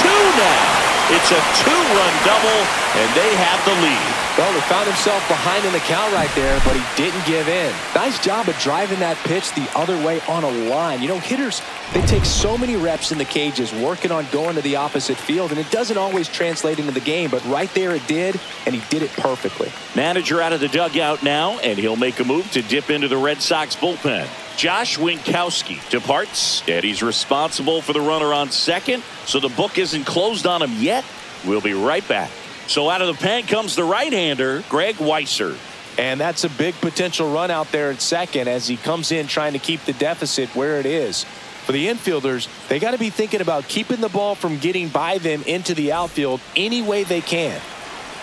4-2 now. It's a 2-run double, and they have the lead. Well, he found himself behind in the count right there, but he didn't give in. Nice job of driving that pitch the other way on a line. You know, hitters, they take so many reps in the cages working on going to the opposite field, and it doesn't always translate into the game, but right there it did, and he did it perfectly. Manager out of the dugout now, and he'll make a move to dip into the Red Sox bullpen. Josh Winkowski departs, and he's responsible for the runner on second, so the book isn't closed on him yet. We'll be right back. So out of the pen comes the right-hander, Greg Weisser. And that's a big potential run out there at second as he comes in trying to keep the deficit where it is. For the infielders, they got to be thinking about keeping the ball from getting by them into the outfield any way they can.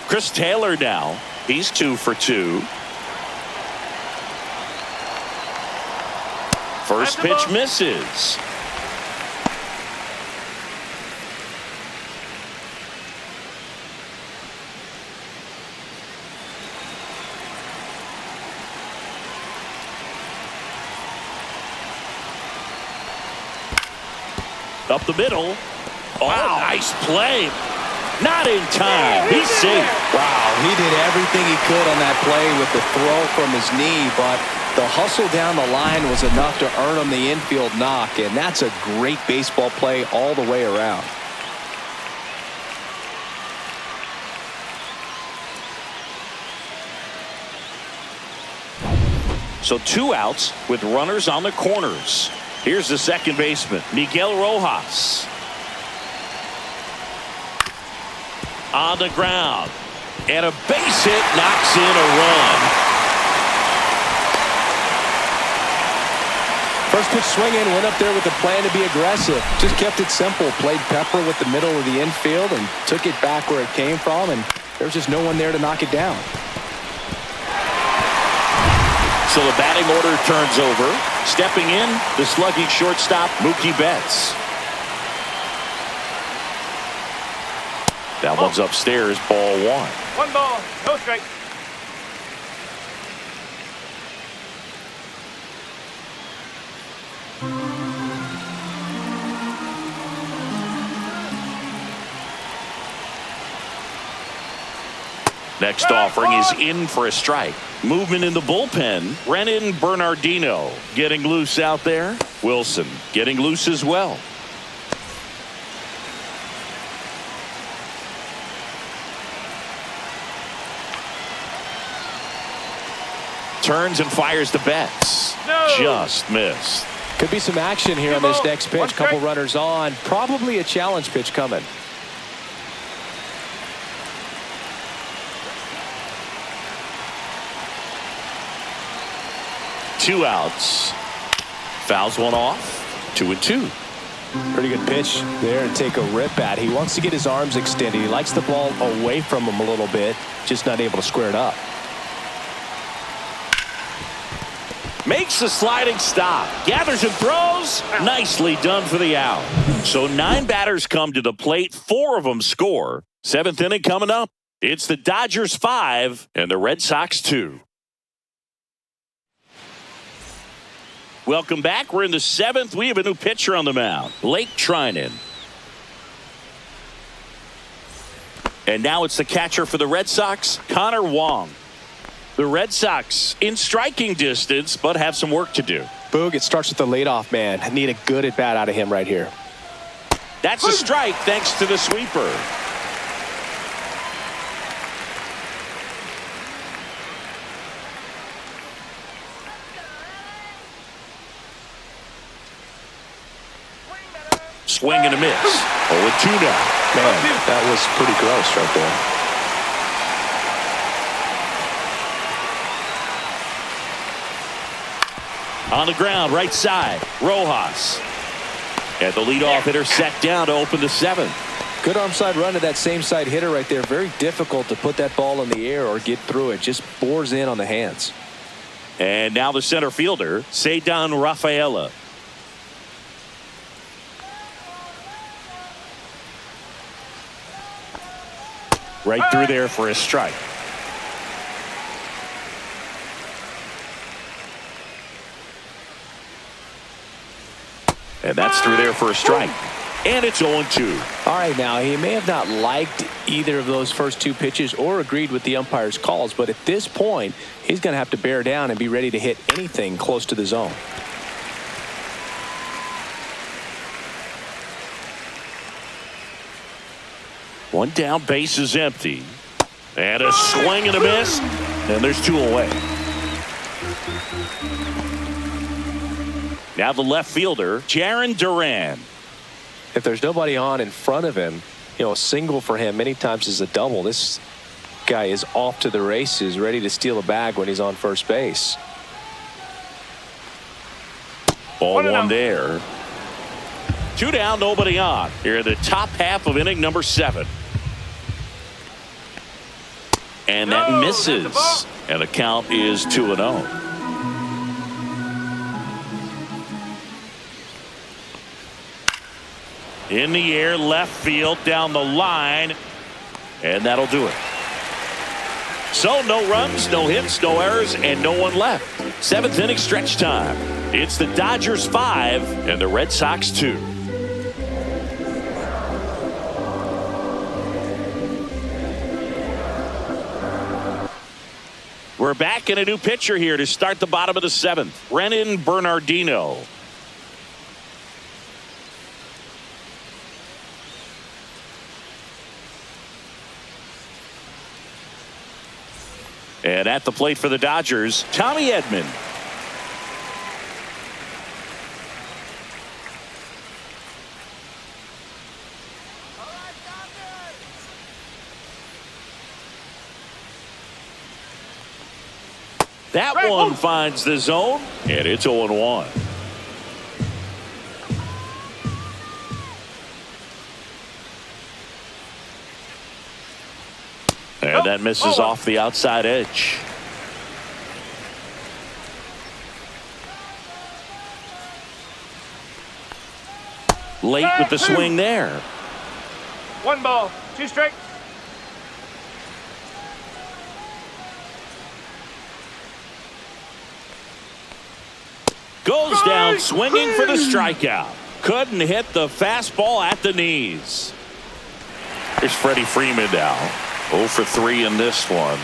Chris Taylor now. He's 2 for 2. First pitch misses. Up the middle. Oh, wow. Nice play. Not in time. He's safe. Wow, he did everything he could on that play with the throw from his knee, but the hustle down the line was enough to earn him the infield knock, and that's a great baseball play all the way around. So 2 outs with runners on the corners. Here's the second baseman, Miguel Rojas. On the ground. And a base hit knocks in a run. First pitch swinging, went up there with a plan to be aggressive. Just kept it simple. Played pepper with the middle of the infield and took it back where it came from, and there's just no one there to knock it down. So the batting order turns over. Stepping in, the sluggy shortstop, Mookie Betts. That one's upstairs, ball 1. 1 ball, no strike. Next offering is in for a strike. Movement in the bullpen. Renan Bernardino getting loose out there. Wilson getting loose as well. Turns and fires to Betts. No. Just missed. Could be some action here on this next pitch. Couple runners on. Probably a challenge pitch coming. Two outs. Fouls one off. 2-2. Pretty good pitch there to take a rip at. He wants to get his arms extended. He likes the ball away from him a little bit. Just not able to square it up. Makes the sliding stop. Gathers and throws. Nicely done for the out. So 9 batters come to the plate. 4 of them score. 7th inning coming up. It's the Dodgers 5 and the Red Sox 2. Welcome back. We're in the 7th. We have a new pitcher on the mound, Blake Trinan. And now it's the catcher for the Red Sox, Connor Wong. The Red Sox in striking distance, but have some work to do. Boog, it starts with the leadoff man. I need a good at-bat out of him right here. That's a strike thanks to the sweeper. Swing and a miss. 0-2 now. Man, that was pretty gross right there. On the ground, right side, Rojas. And the leadoff hitter set down to open the 7th. Good arm side run to that same side hitter right there. Very difficult to put that ball in the air or get through it. Just bores in on the hands. And now the center fielder, Ceddanne Rafaela. Right through there for a strike. And that's through there for a strike. And it's 0-2. All right, now, he may have not liked either of those first 2 pitches or agreed with the umpire's calls, but at this point, he's going to have to bear down and be ready to hit anything close to the zone. One down, base is empty. And a swing and a miss. And there's 2 away. Now the left fielder, Jarren Duran. If there's nobody on in front of him, a single for him many times is a double. This guy is off to the races, ready to steal a bag when he's on first base. Ball one there. 2 down, nobody on. Here in the top half of inning number 7. And that misses. And the count is 2-0. In the air, left field, down the line. And that'll do it. So no runs, no hits, no errors, and no one left. 7th inning stretch time. It's the Dodgers 5 and the Red Sox 2. We're back in a new pitcher here to start the bottom of the 7th. Brennan Bernardino. And at the plate for the Dodgers, Tommy Edman. That one finds the zone, and it's 0-1. And that misses off the outside edge. Late with the swing there. 1 ball, 2 strikes. Goes down swinging for the strikeout. Couldn't hit the fastball at the knees. Here's Freddie Freeman now. 0 for 3 in this one.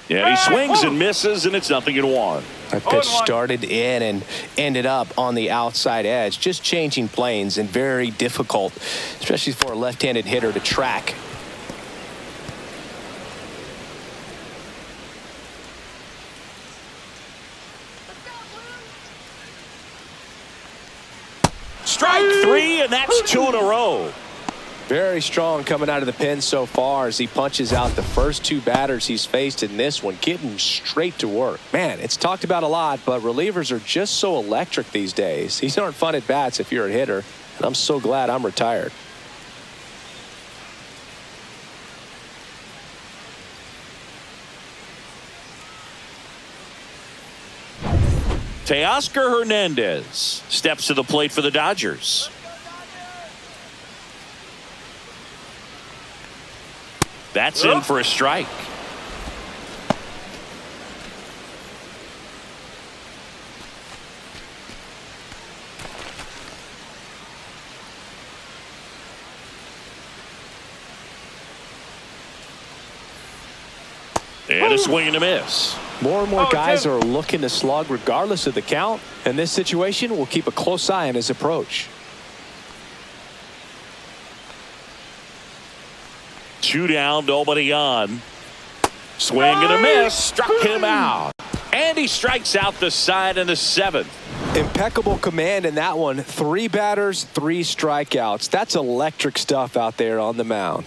Yeah, he swings and misses, and it's 0-1. That pitch started in and ended up on the outside edge. Just changing planes and very difficult, especially for a left-handed hitter to track. Strike 3, and that's 2 in a row. Very strong coming out of the pen so far as he punches out the first 2 batters he's faced in this one, getting straight to work. Man, it's talked about a lot, but relievers are just so electric these days. These aren't fun at bats if you're a hitter, and I'm so glad I'm retired. Teoscar Hernandez steps to the plate for the Dodgers. That's in for a strike. And a swing and a miss. More and more guys are looking to slug regardless of the count. In this situation, we'll keep a close eye on his approach. 2 down, nobody on. Swing and a miss. Struck him out. And he strikes out the side in the 7th. Impeccable command in that one. 3 batters, 3 strikeouts. That's electric stuff out there on the mound.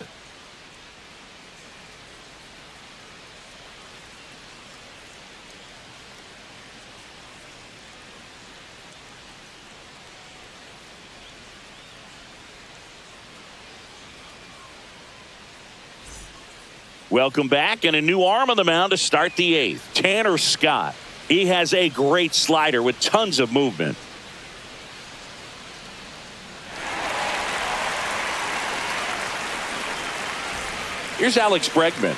Welcome back, and a new arm on the mound to start the 8th. Tanner Scott. He has a great slider with tons of movement. Here's Alex Bregman.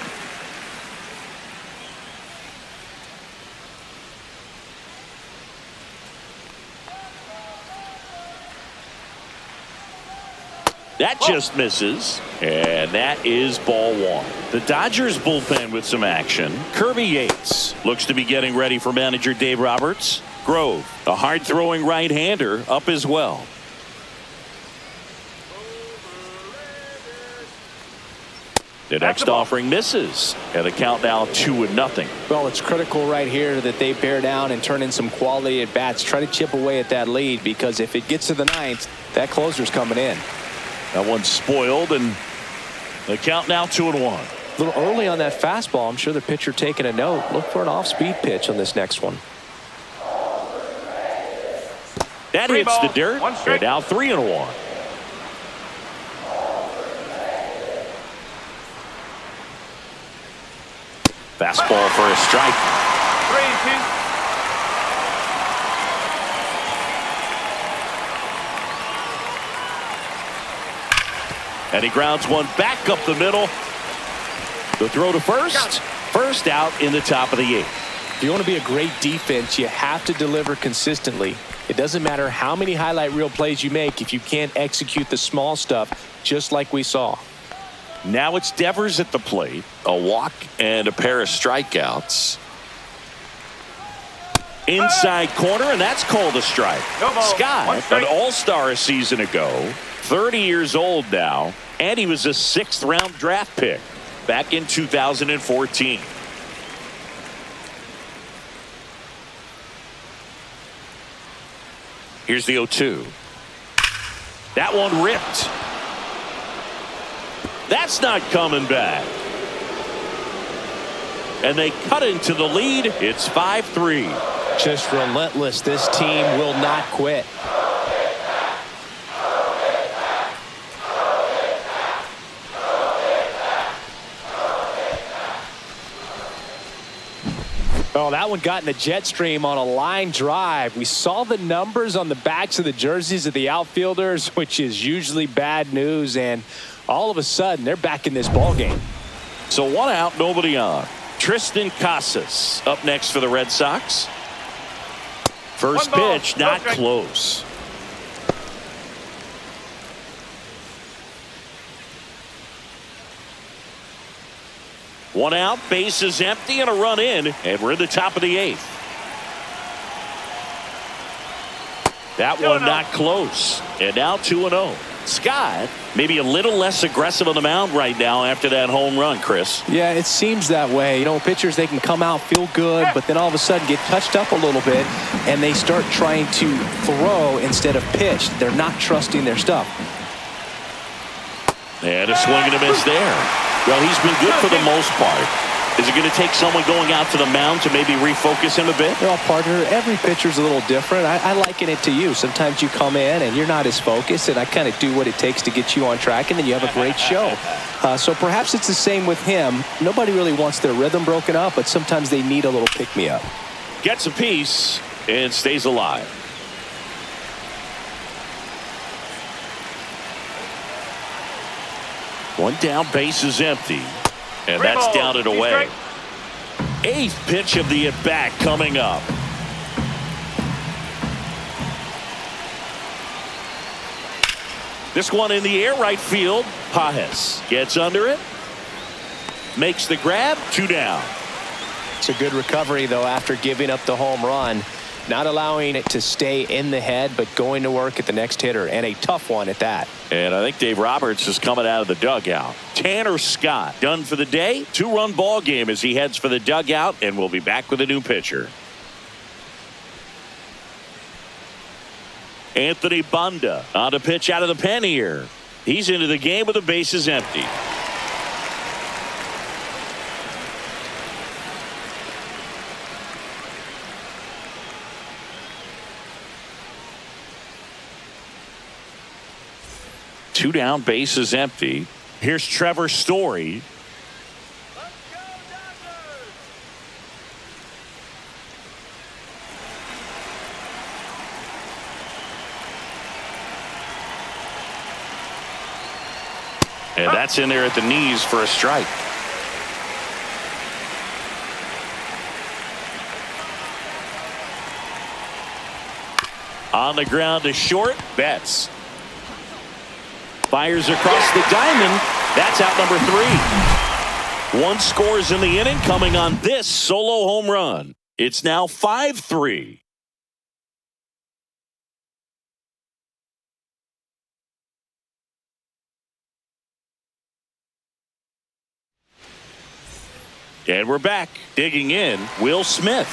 That just misses, and that is ball 1. The Dodgers bullpen with some action. Kirby Yates looks to be getting ready for manager Dave Roberts. Grove, a hard-throwing right-hander, up as well. The next offering misses, and the count now 2-0. Well, it's critical right here that they bear down and turn in some quality at bats. Try to chip away at that lead, because if it gets to the ninth, that closer's coming in. That one's spoiled, and the count now 2-1. A little early on that fastball. I'm sure the pitcher taking a note. Look for an off-speed pitch on this next one. That hits the dirt, and now 3-1. Fastball for a strike. 3-2. And he grounds one back up the middle. The throw to first. First out in the top of the 8th. If you want to be a great defense, you have to deliver consistently. It doesn't matter how many highlight reel plays you make if you can't execute the small stuff, just like we saw. Now it's Devers at the plate. A walk and a pair of strikeouts. Inside corner, and that's called a strike. Scott, an all-star a season ago, 30 years old now, and he was a 6th-round draft pick back in 2014. Here's the 0-2. That one ripped. That's not coming back. And they cut into the lead. It's 5-3. Just relentless. This team will not quit. Oh, that one got in the jet stream on a line drive. We saw the numbers on the backs of the jerseys of the outfielders, which is usually bad news, and all of a sudden they're back in this ball game. So 1 out, nobody on. Tristan Casas up next for the Red Sox. First pitch, not close. One out, bases empty, and a run in, and we're in the top of the 8th. That one not close, and now 2-0. Scott maybe a little less aggressive on the mound right now after that home run, Chris. Yeah, it seems that way. You know, pitchers, they can come out, feel good, but then all of a sudden get touched up a little bit, and they start trying to throw instead of pitch. They're not trusting their stuff. And a swing and a miss there. Well, he's been good for the most part. Is it going to take someone going out to the mound to maybe refocus him a bit? Well, partner, every pitcher's a little different. I liken it to you. Sometimes you come in and you're not as focused, and I kind of do what it takes to get you on track, and then you have a great show. So perhaps it's the same with him. Nobody really wants their rhythm broken up, but sometimes they need a little pick-me-up. Gets a piece and stays alive. One down, base is empty. And that's down and away. 8th pitch of the at-bat coming up. This one in the air, right field. Pajes gets under it. Makes the grab, 2 down. It's a good recovery, though, after giving up the home run. Not allowing it to stay in the head, but going to work at the next hitter, and a tough one at that. And I think Dave Roberts is coming out of the dugout. Tanner Scott done for the day. 2-run ball game as he heads for the dugout, and we'll be back with a new pitcher. Anthony Banda on a pitch out of the pen here. He's into the game with the bases empty. Two down, bases empty. Here's Trevor Story. And that's in there at the knees for a strike. On the ground to short, Betts. Fires across the diamond. That's out number 3. 1 scores in the inning coming on this solo home run. It's now 5-3. And we're back. Digging in, Will Smith.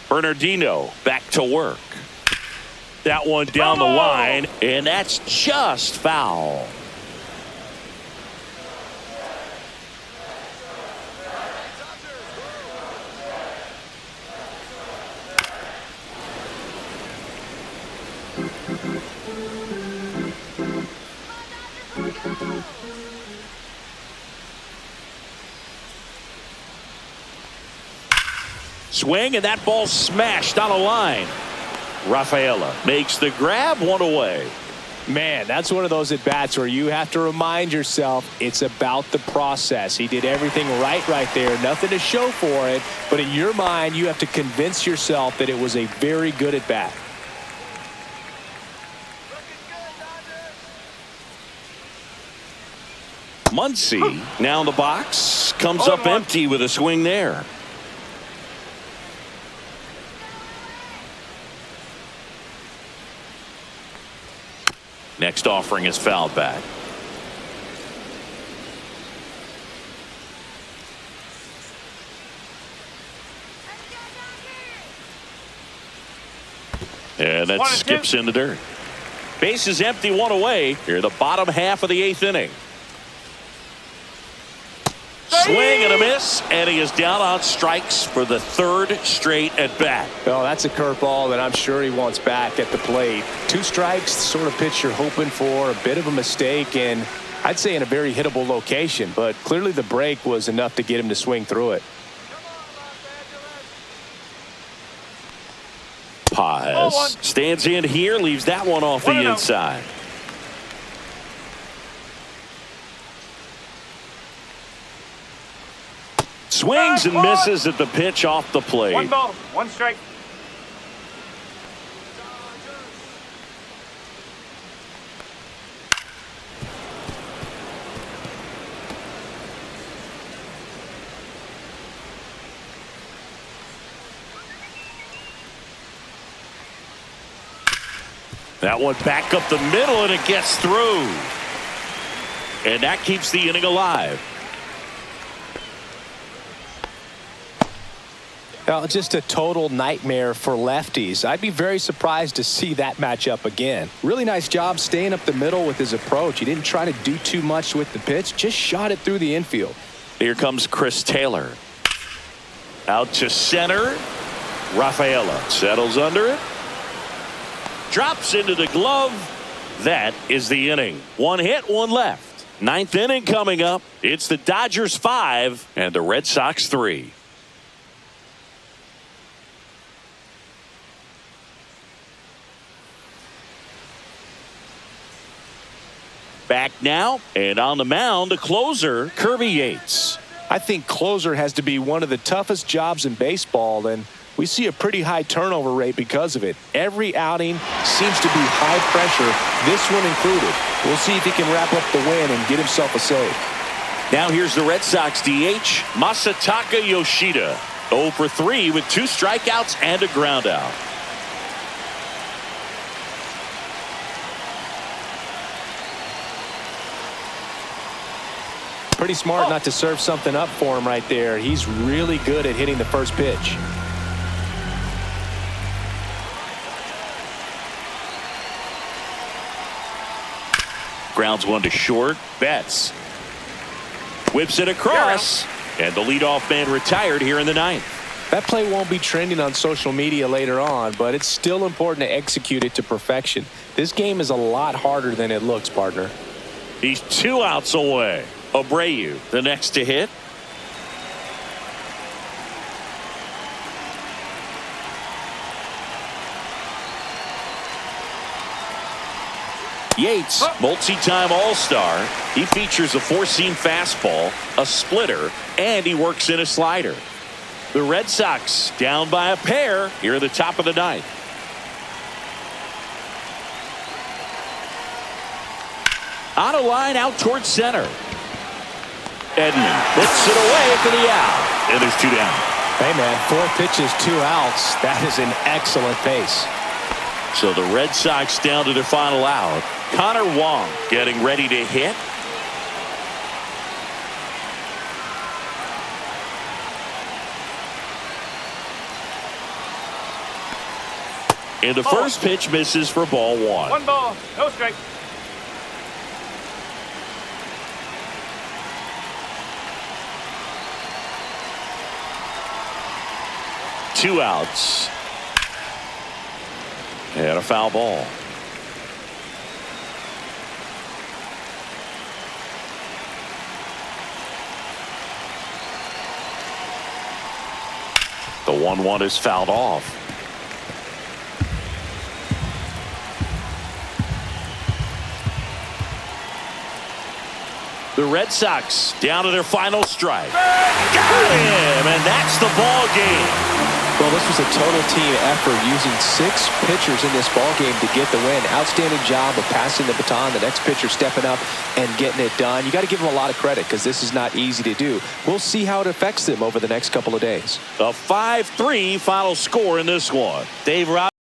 Bernardino back to work. That one down the line, and that's just foul. Swing, and that ball smashed on a line. Rafaela makes the grab, one away. Man, that's one of those at-bats where you have to remind yourself it's about the process. He did everything right there. Nothing to show for it. But in your mind, you have to convince yourself that it was a very good at-bat. Muncy now in the box. Comes up empty with a swing there. Next offering is fouled back. And that skips in the dirt. Base is empty, one away. Here, the bottom half of the 8th inning. Swing and a miss, and he is down on strikes for the 3rd straight at bat. Oh, that's a curveball that I'm sure he wants back at the plate. 2 strikes, the sort of pitch you're hoping for. A bit of a mistake, and I'd say in a very hittable location. But clearly the break was enough to get him to swing through it. Paz stands in here, leaves that one off the inside. Swings and misses at the pitch off the plate. 1 ball, 1 strike. That one back up the middle, and it gets through. And that keeps the inning alive. Well, just a total nightmare for lefties. I'd be very surprised to see that matchup again. Really nice job staying up the middle with his approach. He didn't try to do too much with the pitch, just shot it through the infield. Here comes Chris Taylor. Out to center. Rafaela settles under it. Drops into the glove. That is the inning. 1 hit, 1 left. 9th inning coming up. It's the Dodgers 5 and the Red Sox 3. Back now, and on the mound, the closer, Kirby Yates. I think closer has to be one of the toughest jobs in baseball, and we see a pretty high turnover rate because of it. Every outing seems to be high pressure, this one included. We'll see if he can wrap up the win and get himself a save. Now here's the Red Sox DH, Masataka Yoshida. 0 for 3 with 2 strikeouts and a ground out. Pretty smart not to serve something up for him right there. He's really good at hitting the first pitch. Grounds one to short. Betts whips it across, and the leadoff man retired here in the 9th. That play won't be trending on social media later on, but it's still important to execute it to perfection. This game is a lot harder than it looks, partner. He's 2 outs away. Abreu, the next to hit. Yates, multi-time All-Star. He features a 4-seam fastball, a splitter, and he works in a slider. The Red Sox down by a pair here at the top of the 9th. On a line out towards center. Edman puts it away for the out. And there's 2 down. Hey, man, 4 pitches, 2 outs. That is an excellent pace. So the Red Sox down to their final out. Connor Wong getting ready to hit. And the first pitch misses for ball one. 1 ball, no strike. Two outs. And a foul ball. The 1-1 is fouled off. The Red Sox down to their final strike. Got him, and that's the ball game. Well, this was a total team effort using 6 pitchers in this ball game to get the win. Outstanding job of passing the baton. The next pitcher stepping up and getting it done. You got to give them a lot of credit because this is not easy to do. We'll see how it affects them over the next couple of days. A 5-3 final score in this one. Dave Rob.